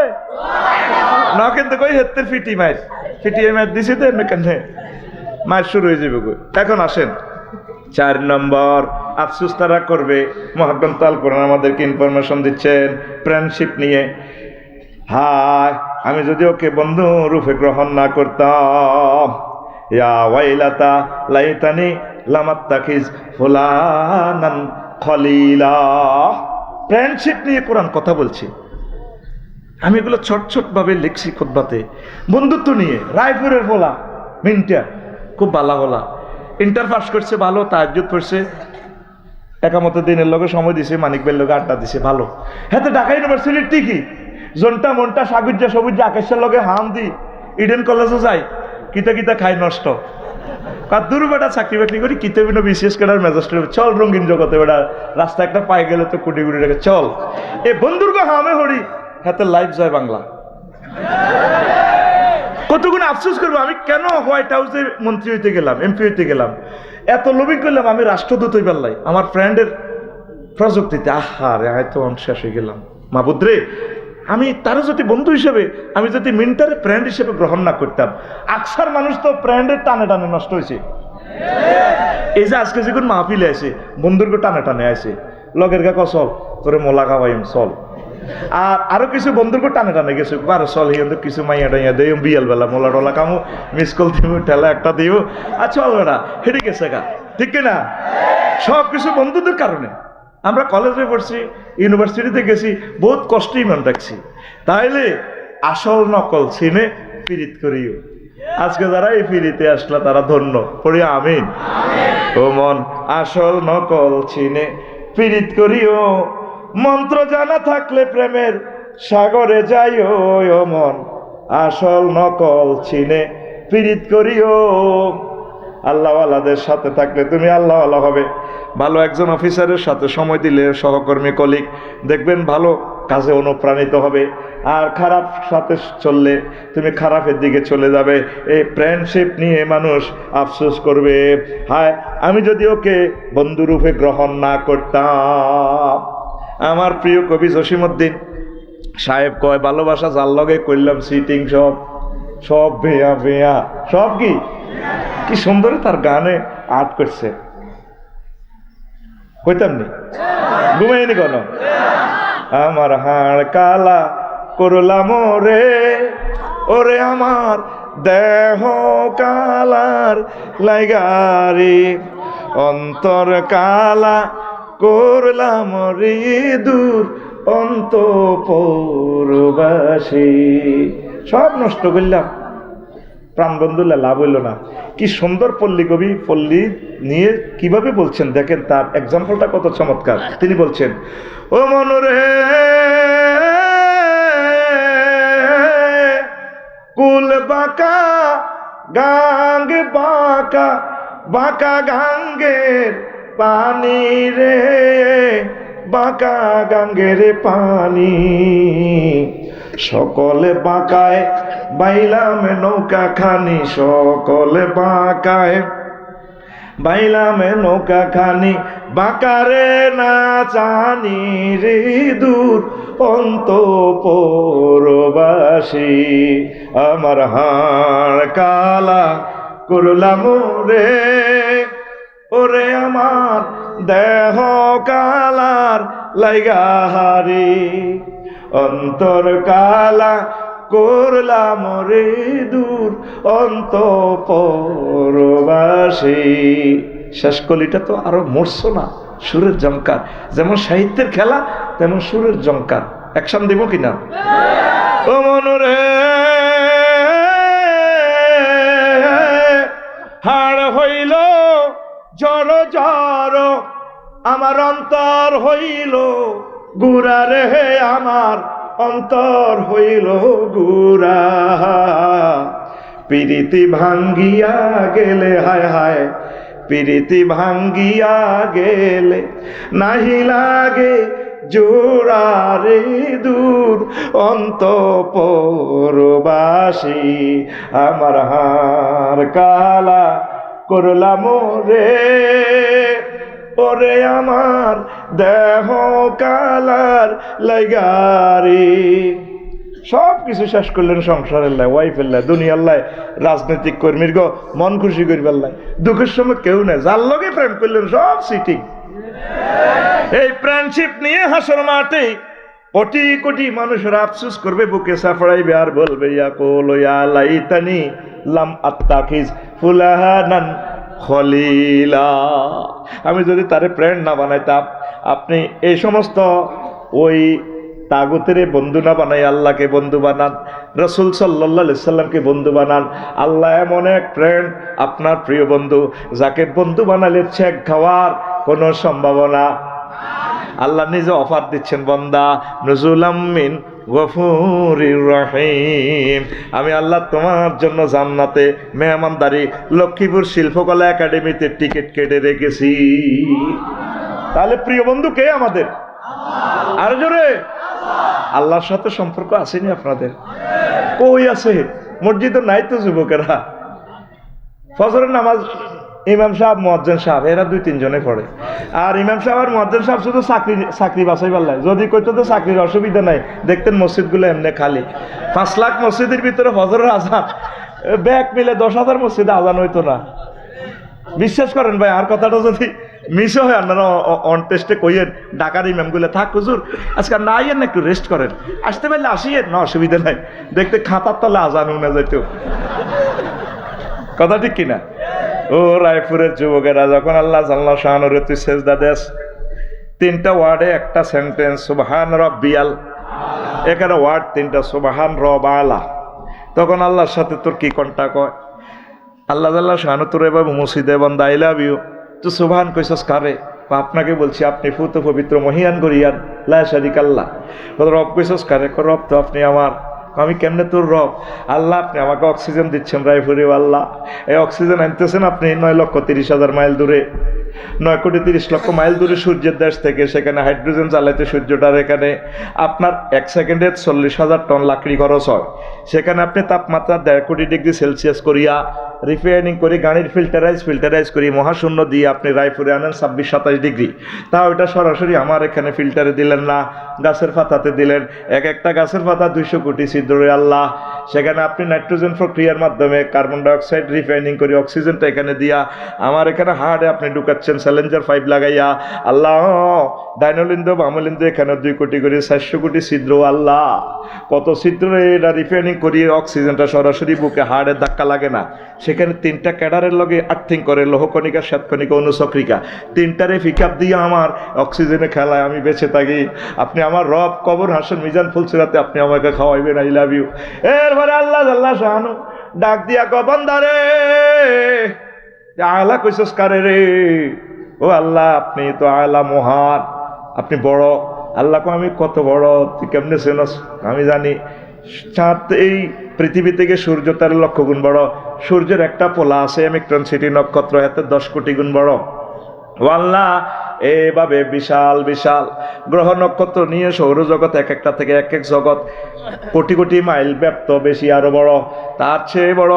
না, কিন্তু কই হেত্তের ফিটিয়ে মার দিছি তো এমনি কেন মার শুরু হয়ে যাবে কই। এখন আসেন 4 নম্বর, আফসোস তারা করবে। মহাগ্রন্থ আল কোরআন আমাদেরকে ইনফরমেশন দিচ্ছেন ফ্রেন্ডশিপ নিয়ে। হায়, আমি যদি ওকে বন্ধু রূপে গ্রহণ না করতাম, ইয়া ওয়াইলাতা লাইতানি লামাত্তাখিজ ফুলানান খলিলা। ফ্রেন্ডশিপ নিয়ে কোরআন কথা বলছি, আমি এগুলো ছোট ভাবে লিখছি খুতবাতে। বন্ধুত্ব নিয়ে রায়পুরের বলা মিন্টা খুব ভালো বলা, ইন্টার পাস করছে ভালো, তাহাজ্জুদ পড়ছে, একামত দিনের লগে সময় দিছে, মানিক ভাইয়ের লগে আড্ডা দিছে ভালো। হ্যাঁ তো ঢাকা ইউনিভার্সিটির ঠিকই জনটা মনটা সাগুজ্জা সবুজ আকাশের লগে হাম দি ইডেন কলেজও যাই, কিতা খাই নষ্ট কাদুর বেটা চাকরি বাকরি করি কিতে বিনো বিশেষ কেনার মেজাস্টার চল রঙিন জগতে বেটা রাস্তা একটা পাই গেলে তো কোটি রেখে চল এ বন্ধুর গো হামে হরি হাতে লাইফ যায় বাংলা। কতগুলো আফসোস করবো, আমি কেন হোয়াইট হাউসে মন্ত্রী হইতে গেলাম, এমপি হইতে গেলাম, এত লোভি করলাম, আমি রাষ্ট্রদূত হই পারলাই আমার ফ্রেন্ডের প্রযুক্তিতে। আহারে হয়তো শেষ হয়ে গেলাম। মাহবুদ রে, আমি তারও যদি বন্ধু হিসেবে, আমি যদি মিন্টারে ফ্রেন্ড হিসেবে গ্রহণ না করতাম, আকসার মানুষ তো ফ্রেন্ডের টানে টানে নষ্ট হয়েছে। এই যে আজকে যখন মাহফিলে আছে বন্ধুরকে টানে টানে আছে, লগের গা কসল তোরে মোলা খাওয়াইম চল, আর আরো কিছু বন্ধুরকে টানে টানে গেছে আরো চল হিন্দু কিছু মাইয়া টাইয়া দেই বিয়াল বেলা মোলা টোলা কামু মিস কল দিব ঠেলা একটা দিব আর চল বেড়া হেঁটে গেছে গা, ঠিক কিনা? সব কিছু বন্ধুদের কারণে। আমরা কলেজে পড়ছি, ইউনিভার্সিটিতে গেছি, বহুত কষ্ট ইমান রাখছি, তাইলে আসল নকল চিনে পীড়িত করিও। আজকে যারা এই পীড়িতে আসলা তারা ধন্য, পড়ি আমিন। ও মন আসল নকল চিনে পীড়িত করিও, মন্ত্র জানা থাকলে প্রেমের সাগরে যাইও। ও মন আসল নকল চিনে পীড়িত করিও। আল্লাহওয়ালাদের সাথে থাকলে তুমি আল্লাহওয়ালা হবে। ভালো একজন অফিসারের সাথে সময় দিলে, সহকর্মী কলিগ দেখবেন ভালো কাজে অনুপ্রাণিত হবে, আর খারাপ সাথে চললে তুমি খারাপের দিকে চলে যাবে। এই ফ্রেন্ডশিপ নিয়ে মানুষ আফসোস করবে, হায় আমি যদি ওকে বন্ধুরূপে গ্রহণ না করতাম। আমার প্রিয় কবি জসিমউদ্দিন সাহেব কয়, ভালোবাসা যার লগে করলাম সিটিং সব বেয়া বেয়া, সব কি সুন্দর তার গানে আর্ট করছে, কইতাম নি ঘুমাইনি কেন? আমার হাড় কালা করলাম রে, ওরে আমার দেহ কালার লাইগারি, অন্তর কালা করলাম রে দূর অন্তঃপুরবাসী, সব নষ্ট করলাম, প্রাণবন্ধুল্লাহ লাভ হইল না। কি সুন্দর পল্লী কবি পল্লী নিয়ে কিভাবে বলছেন দেখেন, তার এক্সাম্পলটা কত চমৎকার। তিনি বলছেন, ও মনরে কুল বাঁকা গাঙ্গ বাঁকা বাঁকা গাঙ্গের পানি রে, বাঁকা গাঙ্গের পানি, সকলে বাঁকায় বাইলাম নৌকা খানি, সকলে বাঁকায় বাইলাম নৌকা খানি, বাঁকারে না জানি রে দূর অন্তঃপুরবাসী, আমার হাড় কালা করলাম রে, ওরে আমার দেহ কালার লাইগাহারি অন্তর কালা করলাম রে দূর অন্তঃপরবাসী। শেষ কলিটা তো আরো মরছো না, সুরের জমকার। যেমন সাহিত্যের খেলা তেমন সুরের জমকার। অ্যাকশন দেব কিনা? ও মনরে হাড় হইল জড় জড় আমার অন্তর হইল গুড়া রে, আমার অন্তর হইল গুড়া। প্রীতি ভাঙ্গিয়া গেলে হায় হায়, প্রীতি ভাঙ্গিয়া গেলে নাহি লাগে জোড়া রে দূর অন্তঃপরবাসী। আমার হার কালা করলাম রে, ওরে আমার দেহ কালার লাইগারি। সব কিছু শেষ করলেন সংসারের লাই, ওয়াইফের লাই, দুনিয়ার লাই, রাজনৈতিক কর্মীর গো মন খুশি করবার লাই। দুঃখের সময় কেউ নেই, যার লগে প্রেম করলেন সব সিটিং। এই ফ্রেন্ডশিপ নিয়ে হাসর মাঠে কোটি কোটি মানুষের আফসোস করবে, বুকে সাফড়াইবে আর বলবে ইয়া কোল ইয়া লাইতানি লাম আত্তাখিজ ফুলাহানান খলিলা। আমি যদি তারে ফ্রেন্ড না বানাইতাম। আপনি এই সমস্ত ওই তাগুতের বন্ধু না বানাই আল্লাহকে বন্ধু বানান, রাসূল সাল্লাল্লাহু আলাইহি সাল্লামকে বন্ধু বানান। আল্লাহ এমন এক ফ্রেন্ড, আপনার প্রিয় বন্ধু, যাকে বন্ধু বানালে চেক খাওয়ার কোনো সম্ভাবনা। আল্লাহ নিজে অফার দিচ্ছেন, বান্দা নুজুলাম মিন গফুরির রহিম, আমি আল্লাহ তোমার জন্য জান্নাতে মেহমানদারি লক্ষ্মীপুর শিল্পকলা একাডেমিতে টিকিট কেটে রেখেছি। তাহলে প্রিয় বন্ধু কে আমাদের? আর জোরে আল্লাহর সাথে সম্পর্ক আসেনি আপনাদের? কই আছে? মসজিদে নাই তো যুবকেরা। ফজরের নামাজ ইমাম সাহেব মুয়াজ্জিন সাহেব এরা 2-3 জনে পড়ে। আর ইমাম সাহেব আর মুয়াজ্জিন সাহেব শুধু চাকরি বাছাই পারলাই। যদি কইতো তো চাকরির অসুবিধা নাই, দেখতেন মসজিদগুলো এমনি খালি। 5 লাখ মসজিদের ভিতরে ফজরের আজান ব্যাগ মিলে 10,000 মসজিদে আজান হইতো না। বিশ্বাস করেন ভাই, আর কথাটা যদি মিসও হয় আপনারা অন টেস্টে কইয়েন ঢাকার ইমামগুলো, থাক হুজুর আজকে না আইয়েন না, একটু রেস্ট করেন, আসতে পারলে আসিয়েন না, অসুবিধা নাই। দেখতে খাতার তলে আজান উনে যাইতো। কথা ঠিক কিনা? ও রায়পুরের যুবকেরা, যখন আল্লাহ জাল্লাহ শাহানুরে তুই সেজদা দেস, 3টা ওয়ার্ডে একটা সেন্টেন্স, সুবহান রব্বিয়াল, এখানে ওয়ার্ড 3টা, সুবহান রব্বালা, তখন আল্লাহর সাথে তোর কি কন্টাক্ট হয়? আল্লাহ জাল্লাহ শাহানু তোর এভাবে মুসিদে বান্দা আই লাভ ইউ, তুই সুবহান কইছস কারে? আপনাকে বলছি, আপনি ফুত পবিত্র মহিয়ান গরিয়ান লা শারিকা আল্লাহ। রব কইছস কারে? রব তো আপনি আমার। আমি কেমনে তোর রব? আল্লাহ আপনি আমাকে অক্সিজেন দিচ্ছেন রায়পুরে, আল্লাহ এই অক্সিজেন আনতেছেন আপনি 9,30,000 মাইল দূরে, 9,30,00,000 মাইল দূরে সূর্যের দেশ থেকে। সেখানে হাইড্রোজেন জ্বালাইতে সূর্যটার এখানে আপনার 1 সেকেন্ডে 40,000 টন লাকড়ি খরচ হয়। সেখানে আপনি তাপমাত্রা 1.5 কোটি ডিগ্রি সেলসিয়াস করিয়া রিফাইনিং করে গাড়ির ফিল্টারাইজ করি মহাশূন্য দিয়ে আপনি রায়পুরে আনেন 26-27 ডিগ্রি। তা ওইটা সরাসরি আমার এখানে ফিল্টারে দিলেন না, গাছের পাতাতে দিলেন। একটা গাছের পাতা 200 কোটি ছিদ্রে আল্লাহ। সেখানে আপনি নাইট্রোজেন প্রক্রিয়ার মাধ্যমে কার্বন ডাইঅক্সাইড রিফাইনিং করে অক্সিজেনটা এখানে দিয়া আমার এখানে হার্টে আপনি ঢুকাচ্ছেন স্যালেঞ্জার পাইপ লাগাইয়া। আল্লাহ ডাইনোলিন্দ বামলিন্দ এখানে 2 কোটি করে 400 কোটি ছিদ্র। আল্লাহ কত ছিদ্রে এটা রিফাইনিং করিয়ে অক্সিজেনটা সরাসরি বুকে হার্টে ধাক্কা লাগে না। সেখানে 3টা ক্যাডারের লগে আর্থিং করে, লৌহকণিকা, শ্বেতকণিকা, অনুচক্রিকা, 3টারে পিক আপ দিয়ে আমার অক্সিজেনে খেলায় আমি বেঁচে থাকি। আপনি আমার রব, কবর হাসন মিজান ফুলসিরাতে আপনি আমাকে খাওয়াইবেন, আই লাভ ইউ। এরপরে আল্লাহ আল্লাহ শাহানু ডাক দিয়া কো বান্দারে আলা কইছস কারে রে? ও আল্লাহ আপনি তো আলা মহান, আপনি বড়। আল্লাহ কো আমি কত বড়, তুই কেমনে চেনস? আমি জানি চাঁদ এই পৃথিবী থেকে সূর্য তার 1,00,000 গুণ বড়। সূর্যের একটা পোলা আছে অমিক্রন সিটি নক্ষত্র, এতে 10 কোটি গুণ বড়। ও আল্লাহ এভাবে বিশাল বিশাল গ্রহ নক্ষত্র নিয়ে সৌরজগৎ এক একটা থেকে এক এক জগৎ কোটি কোটি মাইল ব্যাপ্ত, বেশি আরো বড়, তার চেয়ে বড়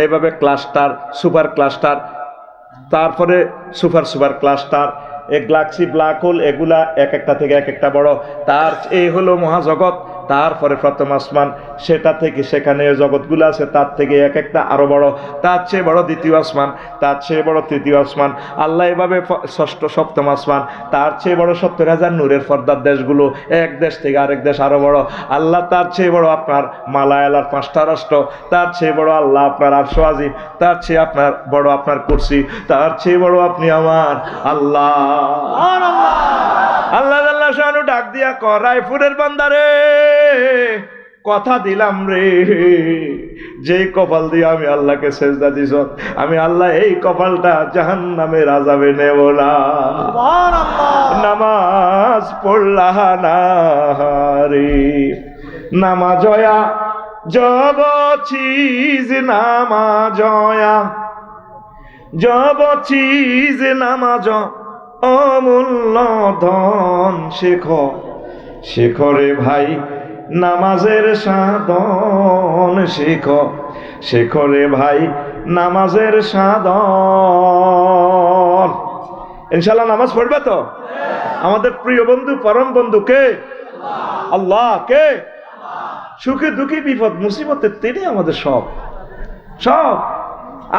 এইভাবে ক্লাস্টার, সুপার ক্লাস্টার, তারপরে সুপার ক্লাস্টার, এই গ্যালাক্সি, ব্ল্যাক হোল, এগুলা এক একটা থেকে এক একটা বড়। তার এই হলো মহাজগৎ, তারপরে প্রথম আসমান, সেটা থেকে সেখানে জগৎগুলো আছে তার থেকে এক একটা আরো বড়, তার চেয়ে বড় দ্বিতীয় আসমান, তার চেয়ে বড় তৃতীয় আসমান, আল্লাহ এভাবে ষষ্ঠ সপ্তম আসমান, তার চেয়ে বড় 70,000 নূরের পর্দার দেশগুলো, এক দেশ থেকে আরেক দেশ আরো বড়। আল্লাহ তার চেয়ে বড় আপনার মালায়ালার 5টা রাষ্ট্র, তার চেয়ে বড় আল্লাহ আপনার আরশ আজিম, তার চেয়ে আপনার বড় আপনার কুরসি, তার চেয়ে বড় আপনি আমার আল্লাহ। আল্লাহ আল্লাহ শানু ডাক দিয়া কয়, রায়পুরের বান্দারে কথা দিলাম রে, যে কপাল দিয়ে আমি আল্লাহকে সেজদা দিছ, আমি আল্লাহ এই কপালটা জাহান্নামের আযাবে নেব না। নামাজ পড়লা না রে, নামাজয়া জব চিজ, নামাজয়া জব চিজ, নামাজ অমূল্য ধন। শেখরে ভাই নামাজের সাধন, শেখরে ভাই নামাজের সাধন। ইনশাআল্লাহ নামাজ পড়বে তো? আমাদের প্রিয় বন্ধু, পরম বন্ধু কে? আল্লাহ। কে? সুখে দুঃখে বিপদ মুসিবতে তিনি আমাদের সব।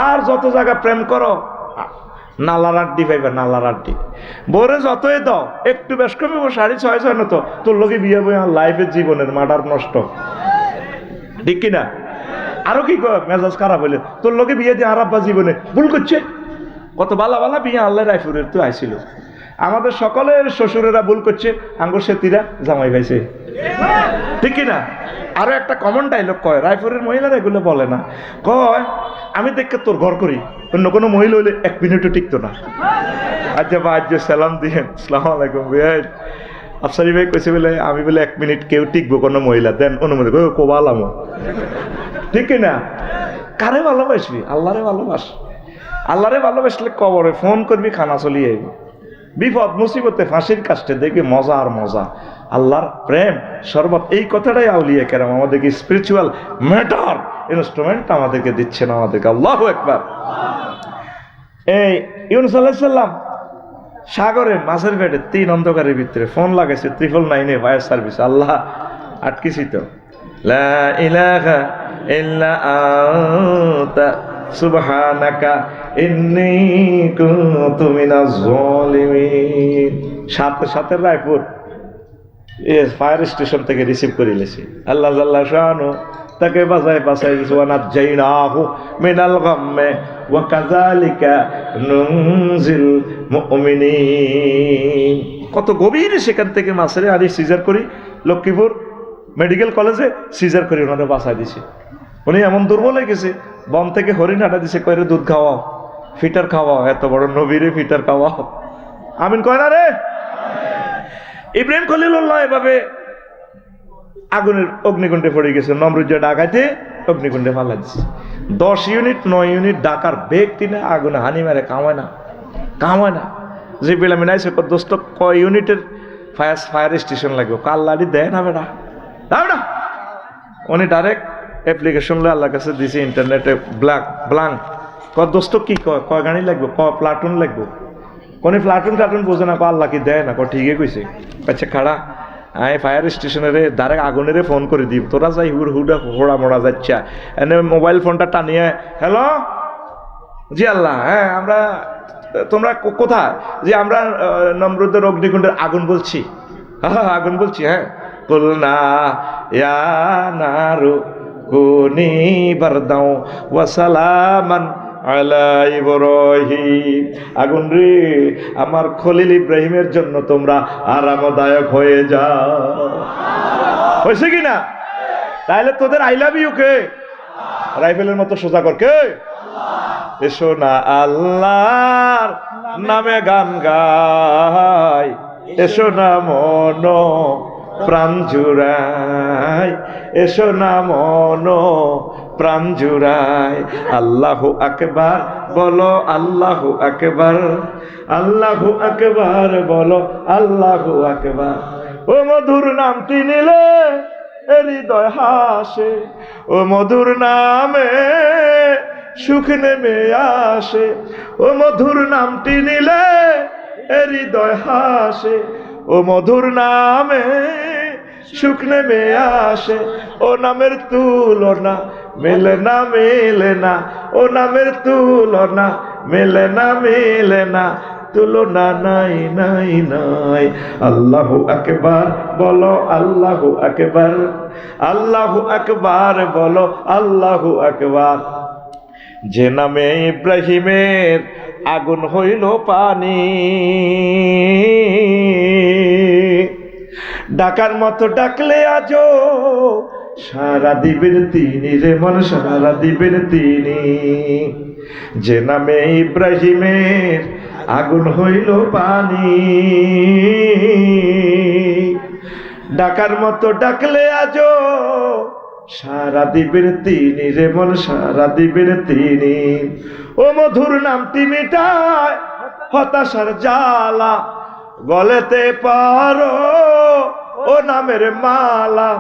আর যত জায়গা প্রেম করো, নালার আড্ডি পাইবে, নালার আড্ডি। বোরে যতই দাও, একটু বেশ কমিব 6.5 না তো তোর লোকে বিয়ে বই আমার লাইফের জীবনের মার্ডার নষ্ট, ঠিক কিনা? আরো কি মেজাজ খারাপ হইলে তোর লোকে বিয়ে দিয়ে আর আব্বা জীবনে ভুল করছে। কত বালা বালা বিয়ে আল্লাহ রায়পুরের তো আইছিল। আমাদের সকলের শ্বশুরেরা ভুল করছে, আঙ্গুর সেতিরা জামাই পাইছে, ঠিক কিনা? আরো একটা কমন ডায়লগ কয়, রায়পুরের মহিলারা এগুলো বলে না, কয় আমি দেখে তোর ঘর করি, অন্য কোনো মহিলা হইলে 1 মিনিটও টিকতো না। আচ্ছা বা আজ সালাম দিয়েন, আসসালামু আলাইকুম ভাই, আফসারি ভাই কইছে বলে আমি বলে 1 মিনিট কেউ টিকবো কোনো মহিলা, দেন অনুমতি কোবালামো, ঠিক কিনা? কারে ভালোবাসবি? আল্লাহরে ভালোবাস। আল্লাহরে ভালোবাসলে কবরে ফোন করবি, খানা চলিয়ে আইবি। বিপদ মুসিবতে ফাঁসির কাষ্টে দেখবি মজা আর মজা। আল্লাহর প্রেম শরবত, এই কথাটাই আউলিয়া কেরাম আমাদেরকে স্পিরিচুয়াল ম্যাটার ইনস্ট্রুমেন্ট আমাদেরকে দিচ্ছেন আমাদেরকে। আল্লাহু আকবার। এই ইউনূস আলাইহিস সালাম সাগরে মাছের পেটে 3 অন্ধকারের ভিতরে ফোন লাগাইছে 999 ফায়ার সার্ভিস, আল্লাহ আটকেছি তো। লা ইলাহা ইল্লা আনতা সুবহানাকা ইন্নী কুনতু মিনাজ জালিমিন। সাথে রায়পুর ফায়ার স্টেশন থেকে রিসিভ করে নিয়েছি। আল্লাহ জাল্লা শানু তাকে বাঁচাই দিয়েছে। ওয়ানাজ্জাইনাহু মিনাল গাম্মে ওয়া কাযালিকা নুনজিল মুমিনিন। কত গভীরে সেখান থেকে মাছের আদি সিজার করি লক্ষ্মীপুর মেডিকেল কলেজে সিজার করে ওনারা বাঁচাই দিছে। উনি এমন দুর্বল হয়ে গেছে, বন থেকে হরিণ হাঁটা দিছে, কয়রে দুধ খাওয়াও, ফিটার খাওয়াও, এত বড় নবীরে ফিটার খাওয়াও। আমিন কয় না রে? ইব্রাহিম খলিলুল্লাহ এভাবে আগুনের অগ্নিকুণ্ডে পড়ে গেছে, নমরুদ ডাকাইতে অগ্নিকুণ্ডে ফালা দিচ্ছে। 10 ইউনিট 9 ইউনিট ডাকার বেগ তিনি আগুনে হানি মারে, কামায় না। যে বেলামি নাইছে দোস্ত কয় ইউনিটের ফায়ার স্টেশন লাগবে, কাল্লাড়ি দেয় না বেটা। উনি ডাইরেক্ট অ্যাপ্লিকেশন আল্লাহর কাছে দিছে ইন্টারনেটে ব্লাঙ্ক দোস্ত কি কয় গাড়ি লাগবে, প্লাটুন লাগবে। কোন প্লাটুন বোঝে না, আল্লাহ কি দেয় না, ঠিকই কইছে। আচ্ছা খাড়া আই ফায়ার স্টেশনের ডাইরেক্ট আগুনের ফোন করে দিব, তোরা যাই হুড়া হোড়া মোড়া যাচ্ছা। এনে মোবাইল ফোনটা টানিয়ে, হ্যালো জি আল্লাহ, হ্যাঁ আমরা, তোমরা কোথায়? যে আমরা নমরুদের অগ্নিকুণ্ডের আগুন বলছি। হ্যাঁ আগুন বলছি, হ্যাঁ। কুলনা ইয়া নারু কুনি বারদাও ওয়া সালামান আলা ইব্রাহিম। আগুন রে, আমার খলিল ইব্রাহিমের জন্য তোমরা আরামদায়ক হয়ে যাও। হয়েছে কিনা? তাহলে তোদের আই লাভ ইউ কে? রাইফেলের মতো সোজা কর কে? এসো না আল্লাহর নামে গান গাই, এসো না মন প্রাণ জুড়াই, এসো না মন প্রাণ জুড়াই। আল্লাহু আকবার বলো, আল্লাহু আকবার, আল্লাহু আকবার বলো, আল্লাহু আকবার। ও মধুর নামটি নিলে হৃদয় হাসে, ও মধুর নামে সুখ নেমে আসে, ও মধুর নামটি নিলে হৃদয় হাসে, ও মধুর নামে সুখ নেমে আসে, ও নামের তুলনা মেলে না মেলে না, ও নামের তুলনা মেলে না মেলে না, তুলনা নাই নাই নাই। আল্লাহু আকবার বলো, আল্লাহু আকবার, আল্লাহু আকবার বলো, আল্লাহু আকবার। যে নামে ইব্রাহিমের আগুন হইল পানি, ডাকার মতো ডাকলে আজো সারা দিবেন তিনি রে মন, সারা দিবেন তিনি। যে নামে ইব্রাহিমের আগুন হইল পানি, ডাকার মতো ডাকলে আজো সারা দিবেন তিনি রে মন, সারা দিবেন তিনি। ও মধুর নামটি মিটায় হতাশার জ্বালা, গলেতে পারো ও নামের মালা।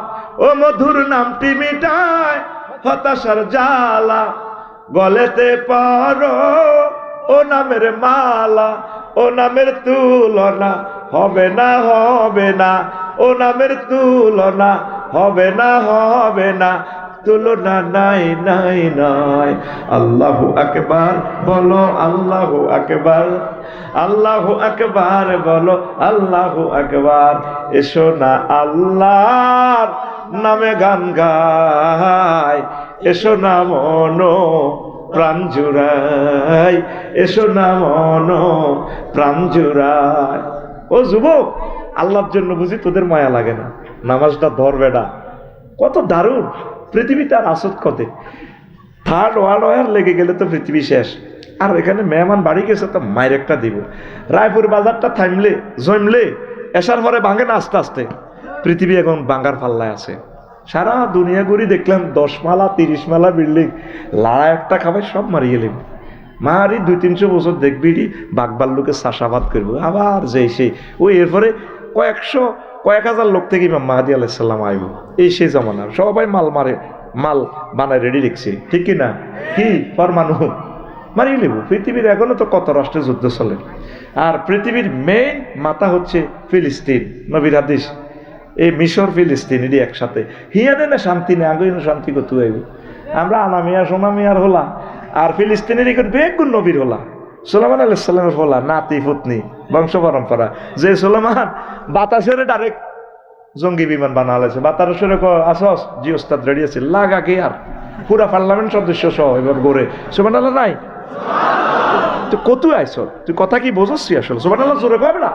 ও মধুর নামটি মিটায় হতাশার জ্বালা, গলেতে পারো ও নামের মালা। ও নামের তুলনা হবে না হবে না, ও নামের তুলনা হবে না হবে না, তুলনা নাই নাই নাই। আল্লাহু আকবার বলো, আল্লাহু আকবার, আল্লাহু আকবার বলো, আল্লাহু আকবার। এসো না আল্লাহর নামে গান গাই, এসো না মনো প্রাণ জুড়াই, এসো না মনো প্রাণ জুড়াই। ও যুবক, আল্লাহর জন্য বুঝি তোদের মায়া লাগে না? নামাজটা ধর বেটা, কত দারুণ পৃথিবীতে। আর আসত কতে থার্ড ওয়ার্ল্ড ওয়ার লেগে গেলে তো পৃথিবী শেষ। আর এখানে মেহমান বাড়ি গেছে তো মায়ের একটা দিব। রায়পুর বাজারটা থামলে জমলে এসার পরে ভাঙে না আস্তে আস্তে। পৃথিবী এখন ভাঙার পাল্লায় আছে। সারা দুনিয়া ঘুরি দেখলাম 10 মালা 30 মালা বিল্ডিং, লাড়া একটা খাবে সব মারিয়ে নেব। মারি 200-300 বছর দেখবি বাঘবার লোকে চাষাবাদ করবো আবার যে সেই ওই। এরপরে কয়েক হাজার লোক থেকে ইমাম মাহাদি আলাইহিস সালাম আইব। এই সেই জমানা সবাই মাল বানায় রেডি রেখেছে, ঠিক কিনা? কি পরমাণু মারিয়ে নেব। পৃথিবীর এখনো তো কত রাষ্ট্রের যুদ্ধ চলে। আর পৃথিবীর মেইন মাথা হচ্ছে ফিলিস্তিন। নবীর হাদিস, এই মিশর ফিলিস্তিন এটি একসাথে। হিয়ানে না শান্তি নেই, আগে শান্তি করতে হইব। আমরা আনামিয়া সোনামিয়ার হলা, আর ফিলিস্তিনের বেগুন নবীর হলা, সুলাইমান আলাইহিস সালামের হলা, নাতি পুতনি বংশ পরম্পরা। যে সুলাইমান বাতাসের ডাইরেক্ট জঙ্গি বিমান বানা হয়েছে। বাতাসের আসস জি ওস্তাদ রেডি আছে, লাগা কে আর পুরা পার্লামেন্ট সদস্য সহ এবার গড়ে। সুবহানাল্লাহ নাই? তুই কত আইস, তুই কথা কি বোঝাচ্ছি আসলে? সুবহানাল্লাহ জোরে কবে না?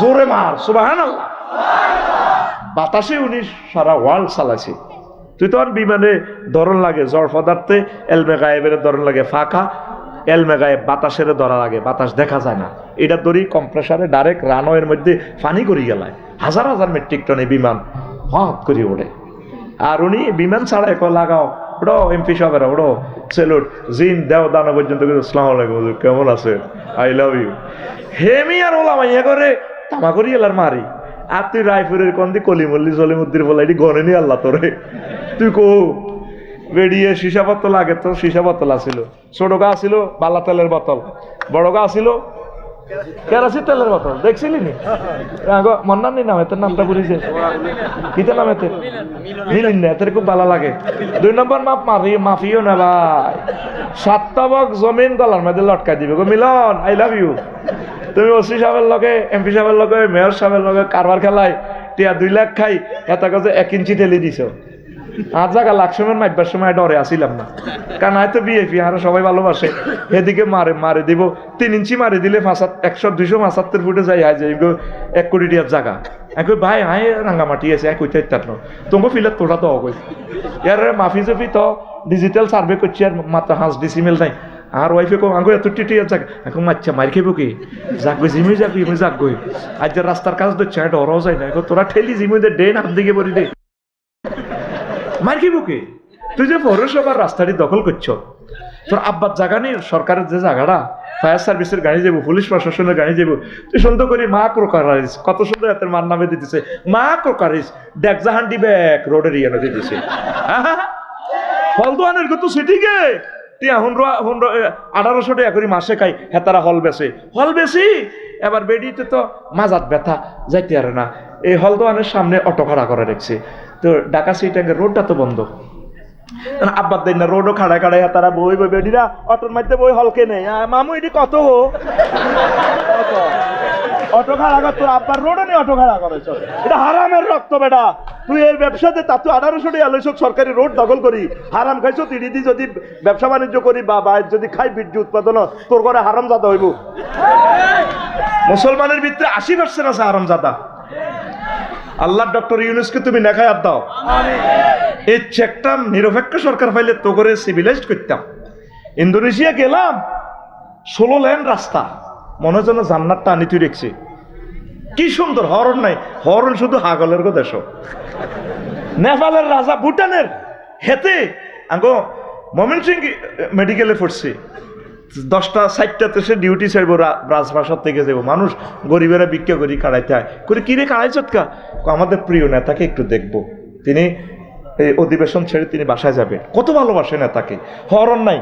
জোরে মার সুবহানাল্লাহ। বাতাসে উনি সারা ওয়ার্ল্ড চালাইছে। তুই তো আর বিমানে ধরন লাগে জড় পদার্থে, এলমে গায়েবের ধরন লাগে ফাঁকা, এলমে গায়েব বাতাসের ধরা লাগে, বাতাস দেখা যায় না। এটা ধরি কম্প্রেসারে ডাইরেক্ট রানওয়ের মধ্যে ফানি করি গেলায় হাজার হাজার মেট্রিক টনে বিমান হট করে ওঠে। আর উনি বিমান ছাড়া এক লাগাও ওড়ো এমপি সাহেবেরা ওড়ো সেলুট জিন দেও দানা পর্যন্ত আসসালামু আলাইকুম কেমন আছে, আই লাভ ইউ। হেমি আর ওলা মাইয়া করে তামা করি এলার মারি। আর তুই রায়পুরের কন্দি কলিমল্লি সলিমুদ্দির বলা এটি গনে নি আল্লাহ তোরে। তুই কো বেরিয়ে সীসা বোতল, আগে তো সীসা বোতল আসিল, ছোট গা আসিল বালা তেলের বোতল, বড় গা আসিল কেরাসিন তেলের বোতল। দেখছিলি নি মন্নার নি নাম, এতের নামটা বুঝিছে কিতে নাম এতে মিলিন না, এতের খুব ভালো লাগে। 2 নম্বর মাপ মাফিও না ভাই, 7 তবক জমিন গলার মধ্যে লটকাই দিবে গো। মিলন আই লাভ ইউ। তুমি ওসি সাহেবের লগে এমপি সাহেবের লগে মেয়র সাহেবের লগে কারবার খেলায় টিয়া 2 লাখ খাই, এত কাছে 1 ইঞ্চি ঠেলে দিছ। আর জায়গা লাকসময় মাইবার সময় ডরে আসিলাম না, কারণ হয়তো বিএপি আরো সবাই ভালোবাসে। এদিকে মারে দিব 3 ইঞ্চি মারি দিলে 100-275 ফুটে যাই হাই যাই 1 কোটি টিয়ার জায়গা। একই ভাই হাই রাঙ্গামাটি আছে এক কইতে ইত্যাদি তোমাকে ফিলে তোরা তো অগই ইয়ার মাফি জফি তো ডিজিটাল সার্ভে করছি আর মাত্র 5 ডিসিমেল নাই। আর ওয়াইফে কো আঙ্গো এত টিটিয়ার জায়গা এখন মাচ্ছা মার খেবো কি যাকবে জিমে যাবি যাকগই। আজ যে রাস্তার কাজ তো চায় ডরাও যায় না, এখন তোরা ঠেলি জিমে ডেন হাত দিকে বলি দে মার খেবো কি। তুই যে পৌরসভার রাস্তাটি দখল করছো, তোর আব্বার জায়গা নেই, সরকারের যে জায়গাটা ফায়ার সার্ভিসের গাড়ি যাবো, পুলিশ প্রশাসনের গাড়ি যাবো, তুই সুন্দর করি মা ক্রোকারাইজ কত সুন্দর এত মার নামে দিতেছে মা ক্রোকারাইজ ডেকজাহান্ডি ব্যাক রোডের ইয়ে দিতেছে। ফলদুয়ানের কিন্তু সিটিকে 1800 টাকা করে মাসে খাই, হেতারা হল বেশি এবার বেডিতে তো মাজাত ব্যথা যাইতে পারে না, এই হলদোয়ানের সামনে অটো খাড়া করে রেখেছে। তো ঢাকা সিটিং রোডটা তো বন্ধ, আব্বার দেন না রোডও খাড়ায় খাড়ায় তারা বই বই বেডিরা অটোর মধ্যে বই হলকে নেই। মামু এটি কত অটো খাড়া কর, তোর আব্বার রোডও নেই অটো খাড়া করেছ, এটা হারামের রক্ত বেটা। তুই এই ব্যবসাতে তা তুই 1800 টাকা লইছ সরকারি রোড দখল করি, হারাম খাইছো। তুই দিদি যদি ব্যবসা বাণিজ্য করি বা বাইরে যদি খাই বীর্য উৎপাদন, তোর ঘরে হারাম জাদা হইব। মুসলমানের ভিতরে 80% আছে হারাম জাদা। আল্লাহ ডক্টর ইউনুসকে তুমি নেখায় দাও, এই চেকটা নিরপেক্ষ সরকার পাইলে তো করে সিভিলাইজড করতাম। ইন্দোনেশিয়া গেলাম, 16 লেন রাস্তা, মনে যেন জান্নাতটা আনি তুই রেখছি। কি সুন্দর, হরণ নাই, হরণ শুধু হাগলের গো দেশ। নেপালের রাজা, ভুটানের হেতে আঙ্গো মমিন সিং মেডিকেলে পড়ছে, 10টা 60টাতে সে ডিউটি ছাড়বো, রাজভাষার থেকে যাবো। মানুষ গরিবেরা ভিক্ষা করি কাড়াইতে হয় করে, কিরে কাড়াই চটকা, আমাদের প্রিয় নেতাকে একটু দেখবো। তিনি এই অধিবেশন ছেড়ে তিনি বাসায় যাবে। কত ভালোবাসে নেতাকে, হরণ নাই।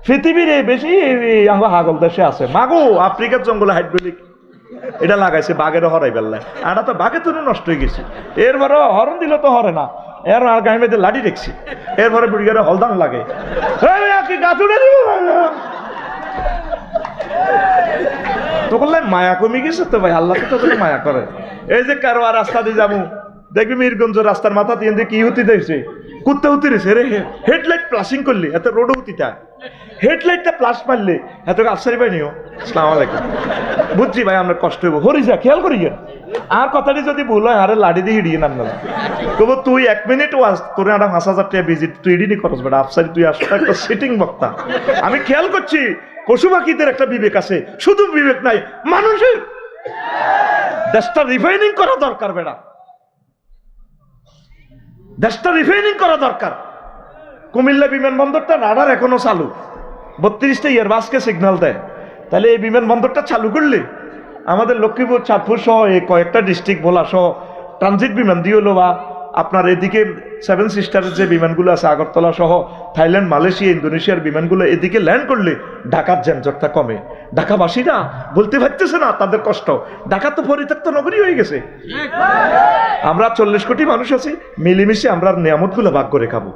পৃথিবীর বেশি আমরা হাগল দেশে আছে। মাগো আফ্রিকার জঙ্গলে হাইড্রোলিক এটা লাগাইছে, বাঘেরও হরাই বেললে, আর তো বাঘে তো নষ্ট হয়ে গেছে। এরপরে হরণ দিল তো হরে না, এর আর গায়ে মেয়েদের লাঠি দেখছি। এরপরে বুড়িগারে হলদান লাগে, গাছ উড়ে দিব তো করলে মায়া কমে গেছে তো ভাই। আল্লাহ তো মায়া করে। এই যে কারো আর রাস্তা দিয়ে যাবো, দেখবি মিরগঞ্জ রাস্তার মাথা দিয়ে কি হুতি দেখছে, কুত্তে হুতি রেছে রে। হেডলাইট প্লাসিং করলি এত রোডও হুতিটা, হেডলাইটটা প্লাস মারলে এত আফসারি ভাই নিও। আসসালামু আলাইকুম, বুঝছি ভাই আপনার কষ্ট হইব, হরি যা খেয়াল করি। আর কথাটি যদি ভুল হয়, আরে লাড়ি দিয়ে হিড়িয়ে নাম না তবু তুই 1 মিনিট ওয়াজ তোর একটা 5,000 টাকা ভিজিট তুই এডিনি খরচ বেটা। আফসারি তুই আসলে একটা সিটিং বক্তা। আমি খেয়াল করছি পশু পাখিদের একটা বিবেক আছে, শুধু বিবেক নাই মানুষের। দেশটা রিফাইনিং করা দরকার বেটা, দেশটা রিফাইনিং করা দরকার। কুমিল্লা বিমানবন্দরটা রাডার এখনো চালু, 32টা এয়ারবাসকে সিগন্যাল দেয়। তাহলে এই বিমানবন্দরটা চালু করলে আমাদের লক্ষ্মীপুর, চাঁদপুর সহ এই কয়েকটা ডিস্ট্রিক্ট ভোলা সহ ট্রানজিট বিমান দিয়ে হলো, বা আপনার এদিকে 7 সিস্টারের যে বিমানগুলো আছে আগরতলা সহ থাইল্যান্ড, মালয়েশিয়া, ইন্দোনেশিয়ার বিমানগুলো এদিকে ল্যান্ড করলে ঢাকার যানজটটা কমে। ঢাকাবাসীরা বলতে পারতেছে না তাদের কষ্ট, ঢাকা তো পরিত্যক্ত নগরী হয়ে গেছে। আমরা 40 কোটি মানুষ আছি, মিলেমিশে আমরা নিয়ামতগুলো ভাগ করে খাবো।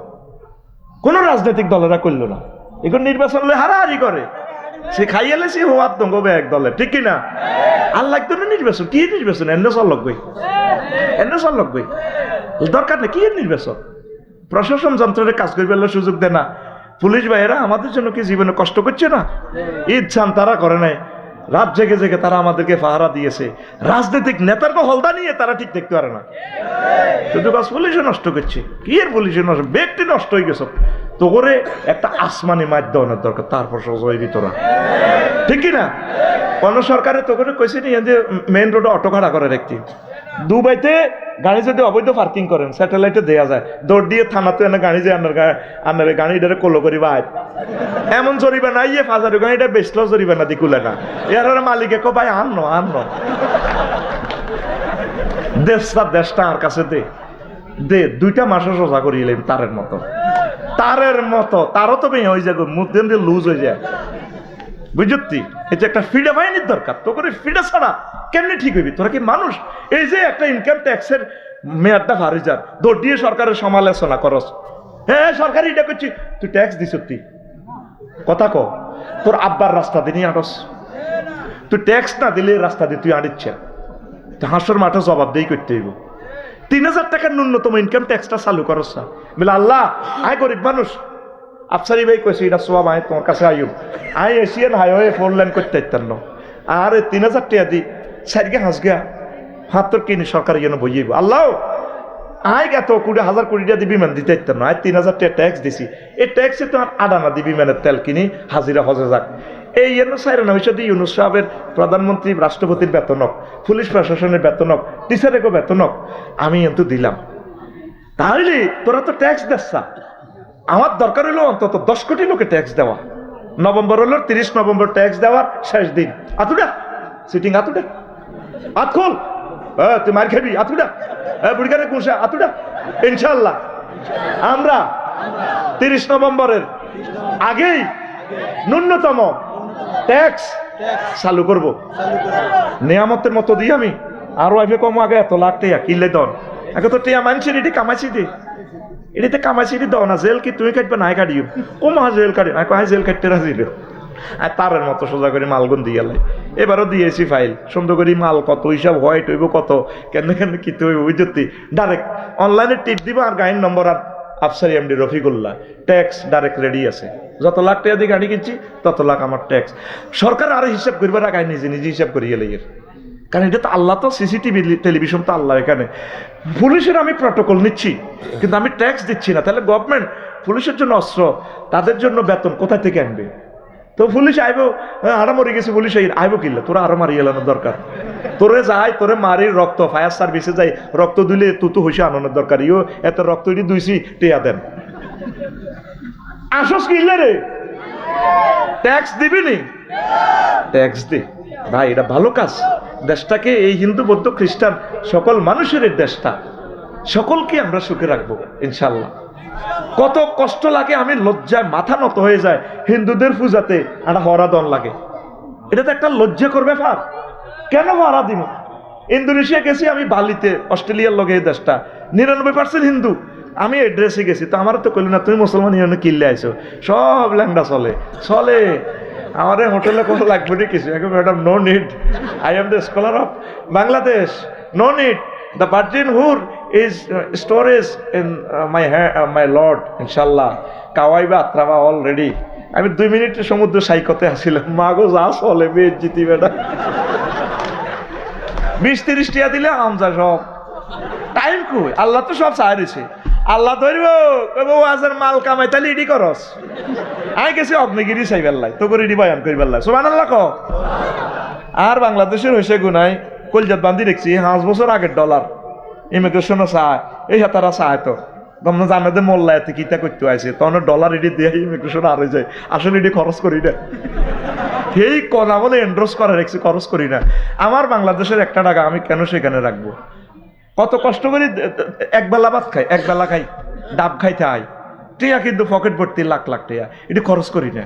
কোনো রাজনৈতিক দলেরা করলো না, এখন নির্বাচন হলে হারাহারি করে, সে খাইয়ালে সে হওয়ার দঙ্গবে এক দলে, ঠিক কিনা? আর লাগতো না নির্বাচন, কি নির্বাচন? এনে চল লাগবে, এনে চল লাগবে, দরকার নেই কি নির্বাচন। প্রশাসন যন্ত্রের কাজ করবে সুযোগ দেয় না। পুলিশ ভাইয়েরা আমাদের জন্য কি জীবনে কষ্ট করছে না? ইচ্ছান তারা করে নাই, রাত জেগে জেগে তারা আমাদেরকে পাহারা দিয়েছে। রাজনৈতিক নেতারকে হলদা নিয়ে তারা ঠিক দেখতে পারে না, শুধু কাজ পুলিশে নষ্ট করছে। কি এর পুলিশে নষ্ট, ব্যক্তি নষ্ট হয়ে গেছে। তো করে একটা আসমানি মাধ্যমের দরকার, তারপর সহজই তোরা, ঠিক কিনা? কোন সরকারে তো করে কইছে নি যে মেইন রোডে অটো খাড়া করে রাখতে। দুবাইতে গাড়ি যদি অবৈধ পার্কিং করেন স্যাটেলাইটে দেওয়া যায়, দৌড় দিয়ে থানাতে এনে গাড়ি যে আপনার গাড়িটারে কোলো করি ভাই, এমন জরিবে না ইয়ে 5,000 গাড়িটা বেচলো জরিবে না দিকুলে না। এর মালিকে কো ভাই আনো আনো, দেশটা আর কাছে দে দে 2টা মাসে সোজা করিয়ে এলাম তারের মতো, তারের মতো। তারও তো মেয়ে হয়ে যায়, মুখ দিয়ে লুজ হয়ে যায়, বুঝতি? এটা একটা ফিডা বাহিনীর দরকার। তো করে ফিডা ছাড়া কেমনি ঠিক হইবি? তোরা কি মানুষ? এই যে একটা ইনকাম ট্যাক্সের মেয়াদটা ভারি যার, দৌড় দিয়ে সরকারের সমালোচনা করস। হ্যাঁ সরকার এটা করছি, তুই ট্যাক্স দিস, তুই কথা ক, তোর আব্বার রাস্তা দিয়ে নিয়ে আটস, তুই ট্যাক্স না দিলে রাস্তা দিয়ে তুই আনিচ্ছে, হাঁসের মাঠে জবাব দিয়ে করতে হইব। 3,000 টাকার ন্যূনতম ইনকাম ট্যাক্সটা চালু করস না, বলে আল্লাহ আয় গরিব মানুষ। আফসারি ভাই কইছে এটা সব আয় তোমার কাছে আইব, আয় এশিয়ান হাইওয়ে 4 লেন করতে ইত্যান। আর 3,000 টাকা দি সাইডকে হাঁস গা হাত তোর কিনি সরকার যেন বইব। আল্লাহ আয় এত 20,000 কোটি টাকা দি বিমান দিতে ইত্যান, আয় 3,000 টাকা ট্যাক্স দিছি, এই ট্যাক্সে তোমার আডানা দি বিমানের তেল কিনি হাজিরা হজে যাক। এই জন্য সাইরানা হিসেবে ইউনুস সাহেবের প্রধানমন্ত্রী, রাষ্ট্রপতির বেতনক, পুলিশ প্রশাসনের বেতনক, টিচারেরও বেতনক আমি কিন্তু দিলাম। তাহলে তোরা তো ট্যাক্স দিচ্ছা, আমার দরকার হলো অন্তত 10 কোটি লোকে ট্যাক্স দেওয়া। নভেম্বর হলো 30 নভেম্বর ট্যাক্স দেওয়ার শেষ দিন। আতুডা সিটিং, আতুডা আত খোল, তুই মার খাবি, আতুডা বুড়িগারে কুসা, আতুডা। ইনশাল্লাহ আমরা 30 নভেম্বরের আগেই ন্যূনতম ট্যাক্স চালু করব। নিয়ামতের মতো দিয়ে আমি আর ওয়াইফে কম আগে এত লাখ টিয়া কিনলে দন আগে তো টিয়া মানছি এটি কামাইছি দে এটিতে কামাইছি এটি দাও না জেল কি তুমি কাটবে নাই কাটিও ও মা জেল কাটি না কয় জেল কাটতে রাজিল আর তারের মতো সোজা করে মালগুন দিয়ে লাই এবারও দিয়েছি ফাইল সুন্দর করে মাল কত হিসাব হোয়াইট হইব কত কেন কেন কি হইব ওই যদি ডাইরেক্ট অনলাইনে টিপ দিব আর গাড়ির নম্বর আর আফসারি MD Rafiqullah tax direct ready আছে যত লাখ টাকা দিয়ে গাড়ি কিনছি তত লাখ আমার ট্যাক্স সরকার আরো হিসাব করবার আগে নিজে নিজে হিসাব করিয়ে লেগে কারণ এটা তো আল্লাহ তো সিসিটিভি টেলিভিশন তো আল্লাহ এখানে পুলিশের আমি প্রটোকল নিচ্ছি কিন্তু আমি ট্যাক্স দিচ্ছি না তাহলে গভর্নমেন্ট পুলিশের জন্য অস্ত্র তাদের জন্য বেতন কোথা থেকে আনবে তো পুলিশ আইব আরো মরে গেছে পুলিশ আইব কিনলে তোরা আরো মারি এলানোর দরকার তোরে যাই তোরে মারির রক্ত ফায়ার সার্ভিসে যাই রক্ত দিলে তুতু হইসে আনানোর দরকার ইও এত রক্ত দুইছি টেয়া দেন আসস কিনলে রে ট্যাক্স দিবি নি ট্যাক্স দে ভাই এটা ভালো কাজ দেশটাকে এই হিন্দু বৌদ্ধ খ্রিস্টান সকল মানুষের দেশটা সকলকে আমরা সুখে রাখবো ইনশাল্লাহ কত কষ্ট লাগে আমি লজ্জায় মাথা নত হয়ে যায় হিন্দুদের পূজাতে একটা হরা দন লাগে এটা তো একটা লজ্জাকর ব্যাপার কেন হরা দিব ইন্দোনেশিয়া গেছি আমি বালিতে অস্ট্রেলিয়ার লগে এই দেশটা 99% হিন্দু আমি এড্রেসে গেছি তো আমার তো কইল না তুমি মুসলমান ইউনে কিনলে আইছো সব ল্যাংডা চলে চলে আমার হোটেলে কোনো লাগবে না কিছু madam no need I am the scholar of Bangladesh no need the virgin হুর is storage in my lord ইনশাল্লাহ কাওয়াইবা আত্রাবা অলরেডি আমি 2 মিনিট সমুদ্র সাইকতে আসছিলাম মাগো যা চলে বেশ জিতি বেটা 20-30 টাকা দিলে আমজা সব টাইম কই আল্লাহ তো সব চাই দিছে আল্লাহ ধরব কইব আজের মাল কামাই তাহলে ইডি করস আই গেছি অগ্নিগিরি চাইবেল্লাই তো করে ইডি বয়ান করিবেল্লাই সুবহানাল্লাহ কও আর বাংলাদেশের হইছে গুনাই কলজাত বান্ধি দেখছি 5 বছর আগের ডলার ইমিগ্রেশনও চায় এই হাতারা চায় তো তোমরা জানো যে মোল্লা এতে কিতা করতে আছে তখন ডলার ইডি দিয়ে ইমিগ্রেশন আর হয়ে যায় আসলে ইডি খরচ করি না এই কথা বলে এন্ড্রোস করে রেখেছি খরচ করি না আমার বাংলাদেশের 1 টাকা আমি কেন সেখানে রাখবো কত কষ্ট করি একবেলা ভাত খাই একবেলা খাই ডাব খাইতে আই টিয়া কিন্তু পকেট ভর্তি লাখ লাখ টিয়া এটি খরচ করি না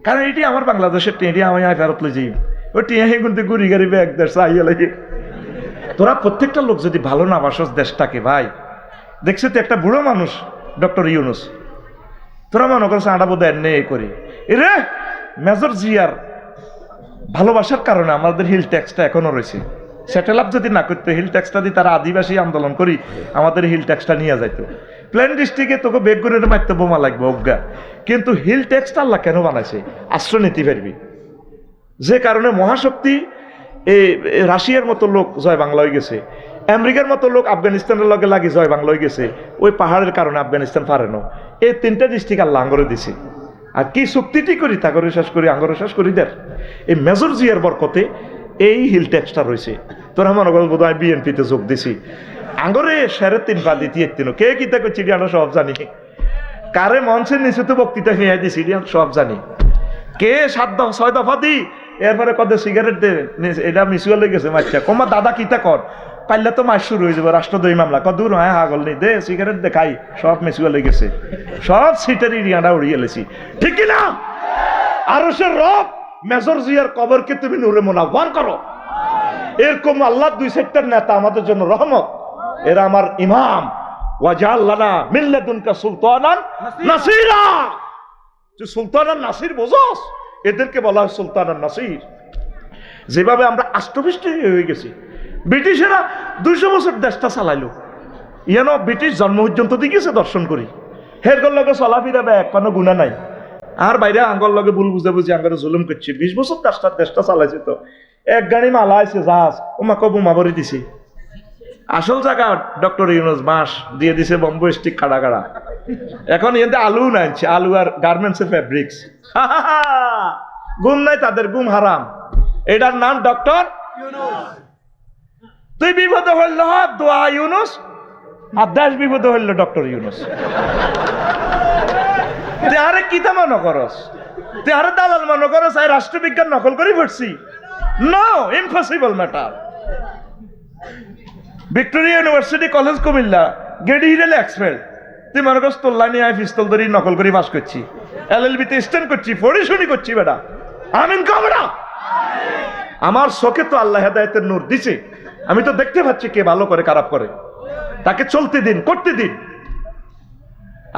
কারণ এটি আমার বাংলাদেশের টিয়া আমি ফেরত লই যাই ওই টিয়া কিন্তু গুড়ি গাড়ি ব্যাগ দেশ আইয়া লাগে তোরা প্রত্যেকটা লোক যদি ভালো না বাসস দেশটাকে ভাই দেখছি তো একটা বুড়ো মানুষ ডক্টর ইউনুস তোরা মনে করছে আডা বোধ নেই করি এরে মেজর জিয়ার ভালোবাসার কারণে আমাদের হিল ট্যাক্সটা এখনো রয়েছে সেটেল আপ যদি না করতো হিল ট্যাক্সটা দিয়ে তারা আদিবাসী আন্দোলন করি আমাদের হিল ট্যাক্সটা নিয়ে যাইতো প্লেন ডিস্ট্রিক্টে তোকে বেগুনের মারতে বোমা লাগবে অজ্ঞা কিন্তু হিল ট্যাক্সটা আল্লাহ কেন বানাইছে আশ্রয় নিতে পারবি যে কারণে মহাশক্তি এই রাশিয়ার মতো লোক জয় বাংলা হয়ে গেছে আমেরিকার মতো লোক আফগানিস্তানের লগে লাগে জয় বাংলা হয়ে গেছে ওই পাহাড়ের কারণে আফগানিস্তান পারে না এই 3টা ডিস্ট্রিক্ট আল্লাহ আঙ্গরে দিছে আর কি চুক্তিটি করি তা করে শেষ করি আঙ্গরে শেষ করি দেয় এই মেজর জিয়ার বরকতে এই হিল ট্যাক্সটা রয়েছে তোরা মনে কর বোধ হয় বিএনপিতে যোগ দিছি আঙ্গরে 3.5 পা দিতে কে কিতা করছি আমরা সব জানি কারে মঞ্চের নিচে তো বক্তৃতা খেয়ে দিছি সব জানি কে 7-6 দফা দি এরপরে কত সিগারেট দে এটা মিসুয়াল হয়ে গেছে মাচ্ছা কমা দাদা কিতা কর পাইলে তো মাস শুরু হয়ে যাবে রাষ্ট্রদ্রোহী মামলা কদূর হ্যাঁ হাগল নেই দে সিগারেট দেখাই সব মিসুয়াল হয়ে গেছে সব সিটের ইরিয়াটা উড়িয়ে লেছি ঠিক কিনা আরো সে রব মেজর জিয়ার কবরকে তুমি নূরে মুনাওয়ার করো এরকম আল্লাহ 2 নেতা আমাদের জন্য রহমত এরা আমার ইমাম ওয়াজাল লানা মিন লাদুনকা সুলতানান নাসিরা যে সুলতানান নাসির বোঝস এদেরকে বলা হয় সুলতানান নাসির যেভাবে আমরা আষ্টপৃষ্ঠ হয়ে গেছি ব্রিটিশেরা 200 বছর দেশটা চালাইলো ইয়ান ব্রিটিশ জন্ম পর্যন্ত দিকেছে দর্শন করি হেরগর লগে চলাফিরা ব্যাগ কোনো গুণা নাই আর বাইরে আঙ্গর লগে ভুল বুঝে বুঝি আঙ্গরে জুলুম করছে 20 বছর দেশটা চালাইছে তো এক গাড়ি মালা আছে জাহাজ ও মা কবু মাবরি দিছে আসল জায়গা ডক্টর ইউনুস বাঁশ দিয়ে দিছে বম্বু স্টিক কাড়া কাড়া এখন এতে আলু নাইছে আলু আর গার্মেন্টসের ফ্যাব্রিক্স গুম নাই তাদের গুম হারাম এটার নাম ডক্টর ইউনুস তুই বিপদ হইল দোয়া ইউনুস আর দেশ বিপদ হইল ডক্টর ইউনুস তুই আরে কিতা মনে করস তুই আরে দালাল মনে করস এই রাষ্ট্রবিজ্ঞান নকল করে পড়ছি no impossible matter Victoria university college Comilla গেডি হিরেল এক্সপেল তুই মনে করস তোল্লা নিয়ে আয় পিস্তল ধরি নকল করে পাস করছি LLB তে স্ট্যান্ড করছি পড়ে শুনি করছি বেটা আমিন কবড়া আমার চোখে তো আল্লাহ হেদায়েতের নূর দিছে, আমি তো দেখতে পাচ্ছি কে ভালো করে খারাপ করে, তাকে চলতে দিন, করতে দিন।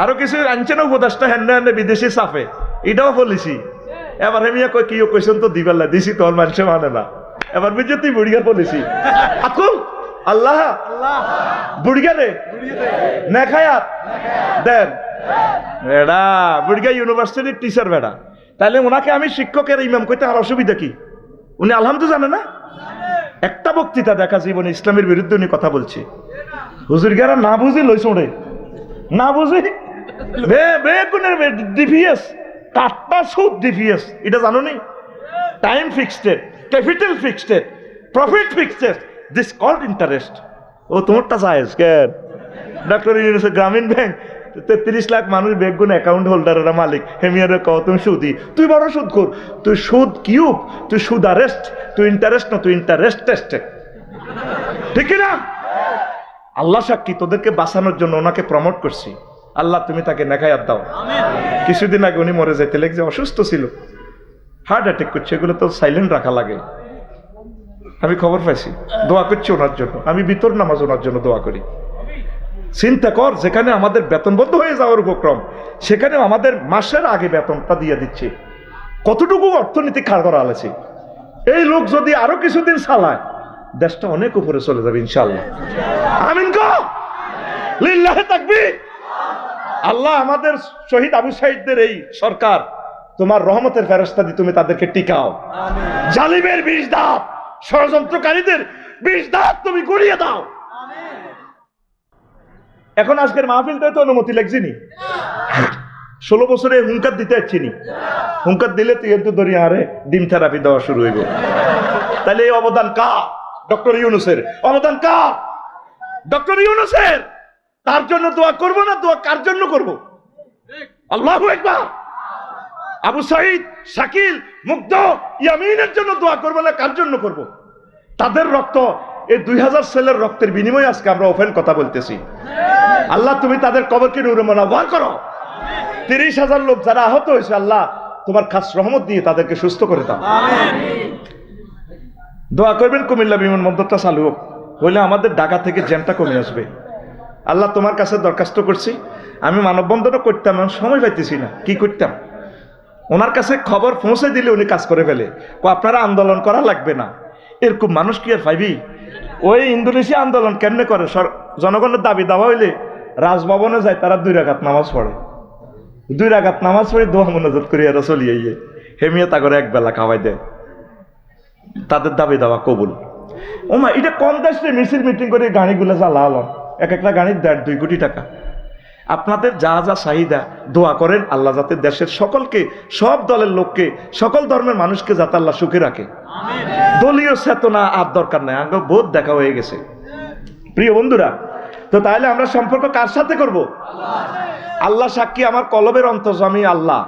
আরো কিছু আনছে না উপদেশটা, হ্যান্ডে বিদেশি সাফে, এটাও বলেছি। এবার হেমিয়া কই কি কোয়েশন তো দিবেলা দিছি, তোর মানুষে মানে না। এবার বুঝে তুই বুড়িগার বলেছি আকুল আল্লাহ বুড়িগারে নেখায়াত দেন বেড়া, বুড়িগা ইউনিভার্সিটির টিচার বেড়া, তাহলে ওনাকে আমি শিক্ষকের ইমাম কইতে আর অসুবিধা কি? উনি আলহামদুলিল্লাহ জানে না? একটা বক্তৃতা দেখা জীবনে ইসলামের বিরুদ্ধে উনি কথা বলছে, হুজুর গারা না বুঝে লইছ রে, না বুঝে বেগুনের ডিভিএস, কাটটা সুদ ডিভিএস, এটা জানো নি? Time fixed, capital fixed, profit fixed, this called interest. ও তোমারটা জায়েজ কেন? ডক্টর ইউনুসের গ্রামীণ ব্যাংক 33 লাখ মানুষ বেগুন অ্যাকাউন্ট হোল্ডারেরা মালিক, হেমিয়ারে কও তুমি সুদি, তুই বড় সুদ কর, তুই সুদ কিউব, তুই সুদ আরেস্ট, তুই ইন্টারেস্ট না, তুই ইন্টারেস্ট টেস্টেড, ঠিক না? আল্লাহ সাক্ষী, তোদেরকে বাঁচানোর জন্য ওনাকে প্রমোট করছি। আল্লাহ তুমি তাকে নেখায়াত দাও। কিছুদিন আগে উনি মরে যেতে লেগেছে, অসুস্থ ছিল, হার্ট অ্যাটাক করছে, এগুলো তো সাইলেন্ট রাখা লাগে। আমি খবর পাইছি, দোয়া করছি ওনার জন্য, আমি বিতর নামাজ ওনার জন্য দোয়া করি। চিন্তা কর, যেখানে আমাদের বেতন বন্ধ হয়ে যাওয়ার উপক্রম, সেখানে আমাদের মাসের আগে বেতনটা দিয়ে দিচ্ছে, কতটুকু অর্থনীতি খাড় করা আছে। এই লোক যদি আরো কিছুদিন চালায়, দেশটা অনেক উপরে চলে যাবে ইনশাআল্লাহ। আমিন গো, লিল্লাহি তাকবীর। আল্লাহ আমাদের শহীদ আবু সাঈদদের এই সরকার তোমার রহমতের ফেরেশতা দিয়ে তুমি তাদেরকে টিকাও। জালিমের বিষ দাও, ষড়যন্ত্রকারীদের বিষ দাও তুমি গড়িয়ে দাও। এখন আজকের মাহফিলটা তো অনুমতি লাগছিনি, 16 বছরে হুঙ্কার দিতে যাচ্ছিনি, হুঙ্কার দিলে তুই একটু দরিয়া আরে ডিম থেরাপি দেওয়া শুরু হইব। তাহলে এই অবদান কার? ডক্টর ইউনূসের অবদান কার? ডক্টর ইউনূসের। তার জন্য দোয়া করব না, দোয়া কার জন্য করব? আল্লাহু আকবার। আবু সাঈদ, শাকিল, মুগ্ধ, ইয়ামিনের জন্য দোয়া করব না, কার জন্য করব? তাদের রক্ত, এই 2000 ছেলের রক্তের বিনিময়ে আজকে আমরা ওপেন কথা বলতেছি। আল্লাহ তুমি তাদের কবরকে নূরে মুনাওয়ার করো। 30,000 লোক যারা আহত হয়েছে, আল্লাহ তোমার খাস রহমত দিয়ে তাদেরকে সুস্থ করে দাও। দোয়া করবেন কুমিল্লা বিমানবন্দরটা চালু হোক, হইলে আমাদের ঢাকা থেকে জ্যামটা কমে আসবে। আল্লাহ তোমার কাছে দরখাস্ত করছি, আমি মানববন্ধনও করতাম, আমি সময় পাইতেছি না, কি করতাম? ওনার কাছে খবর পৌঁছে দিলে উনি কাজ করে ফেলে, আপনারা আন্দোলন করা লাগবে না। এরকম মানুষ কি আর পাইবি? ওই ইন্দোনেশিয়া আন্দোলন কেমনে করে? জনগণের দাবি দাওয়া হইলে রাজভবনে যায়, তারা 2 রাকাত নামাজ পড়ে, 2 রাকাত নামাজ পড়ে দোয়া মোনাজাত করি এরা চলিয়ে ইয়ে হেমিয়া তা করে একবেলা খাওয়াই দেয়, তাদের দাবি দাওয়া কবুল। ওমা এটা কম দেশে মিছিল মিটিং করে গাড়িগুলো জ্বালালাম, এক একটা গাড়ির 1.5-2 কোটি টাকা। আপনাদের যা যা চাহিদা দোয়া করেন, আল্লাহ যাতে দেশের সকলকে, সব দলের লোককে, সকল ধর্মের মানুষকে যাতে আল্লাহ সুখে রাখে। দলীয় চেতনা আর দরকার নাই, আগে বোধ দেখা হয়ে গেছে। প্রিয় বন্ধুরা, তো তাহলে আমরা সম্পর্ক কার সাথে করব? আল্লাহ সাক্ষী, আমার কলবের অন্তর্যামী আল্লাহ,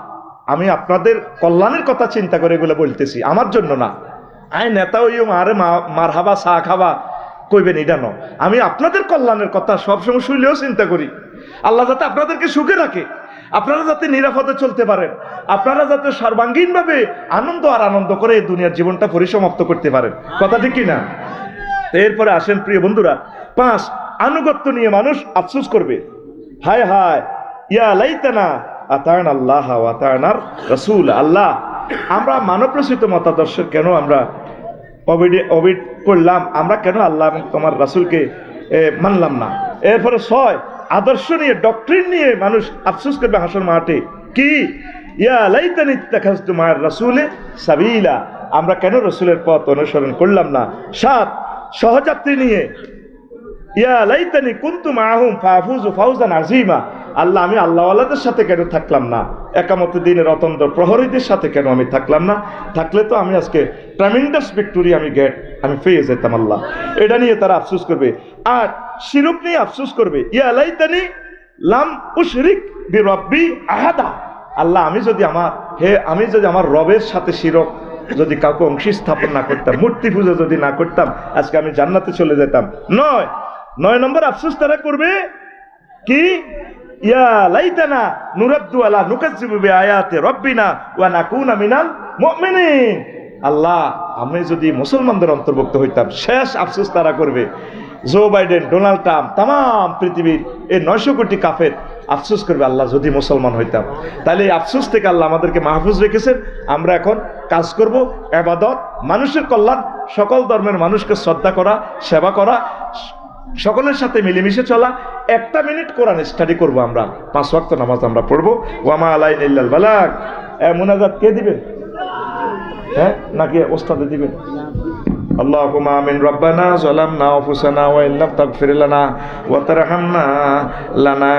আমি আপনাদের কল্যাণের কথা চিন্তা করে এগুলো বলতেছি, আমার জন্য না। আই নেতা হইও মারে মার হাবা চা খাবা কইবেন এটা ন, আমি আপনাদের কল্যাণের কথা সবসময় শুনলেও চিন্তা করি। আল্লাহ যাতে আপনাদেরকে সুখে রাখে, আপনারা যাতে নিরাপদে চলতে পারেন, আপনারা যাতে সর্বাঙ্গীনভাবে আনন্দ আর আনন্দ করে এই দুনিয়ার জীবনটা পরিসমাপ্ত করতে পারেন। কথা ঠিক কিনা? এরপরে আসেন প্রিয় বন্ধুরা, 5, আনুগত্য নিয়ে মানুষ আফসোস করবে। হায় হায়, ইয়া লাইতানা আতা'না আল্লাহ ওয়া আতা'নার রাসূল। আল্লাহ, আমরা মানব রচিত মতাদর্শের কেন আমরা অবিড করলাম, আমরা কেন আল্লাহ এবং তোমার রাসূলকে মানলাম না? এরপরে 6, আদর্শ নিয়ে, ডক্ট্রিন নিয়ে মানুষ আফসোস করবে হাসর মাঠে। কি? ইয়া লাইতানি ইত্তাখাযতু মা'আর রাসূলি সাবিলা, আমরা কেন রাসূলের পথ অনুসরণ করলাম না? 7, সহযাত্রী নিয়ে, ইয়া লাইতানি কুনতু মা'আহুম ফাফুযু ফাওজান আযীমা, আল্লাহ আমি আল্লাহওয়ালাদের সাথে কেন থাকলাম না? একামত দিনের অতন্দ্র প্রহরীদের সাথে কেন আমি থাকলাম না? থাকলে তো আমি আজকে ট্রেমেন্ডাস ভিক্টোরি আমি পেয়ে যেতাম। আল্লাহ এটা নিয়ে তারা আফসোস করবে। আর শিরক নিয়ে আফসোস করবে, ইয়া লাইতানি লাম উশরিক বিরব্বি আহাদা, আল্লাহ আমি যদি আমার রবের সাথে শিরক যদি কাউকে অংশী স্থাপন না করতাম, মূর্তি পুজো যদি না করতাম, আজকে আমি জান্নাতে চলে যেতাম। 9 নম্বর আফসোস তারা করবে কি? ইয়া লাইতানা নুরাদ্দু আলা নুকাজ্জিবু বিআয়াতি রাব্বিনা ওয়া নাকুনা মিনাল মুমিনিন, আল্লাহ আমি যদি মুসলমানদের অন্তর্ভুক্ত হইতাম, শেষ আফসোস তারা করবে। জো বাইডেন, ডোনাল্ড ট্রাম্প, তাম পৃথিবীর এই 900 কোটি কাফের আফসোস করবে, আল্লাহ যদি মুসলমান হইতাম। তাহলে এই আফসোস থেকে আল্লাহ আমাদেরকে মাহফুজ রেখেছেন। আমরা এখন কাজ করব, ইবাদত, মানুষের কল্যাণ, সকল ধর্মের মানুষকে শ্রদ্ধা করা, সেবা করা, সকলের সাথে মিলেমিশে চলা। 1 মিনিট কোরআন স্টাডি করব আমরা, 5 ওয়াক্ত নামাজ আমরা পড়বো। ওয়ামা আলাইনা ইল্লাল বালাগ। মুনাজাত কে দিবেন? হ্যাঁ, নাকি ওস্তাদে দিবেন? اللهم آمين ربنا ظلمنا أنفسنا وإن لم تغفر لنا وترحمنا لنا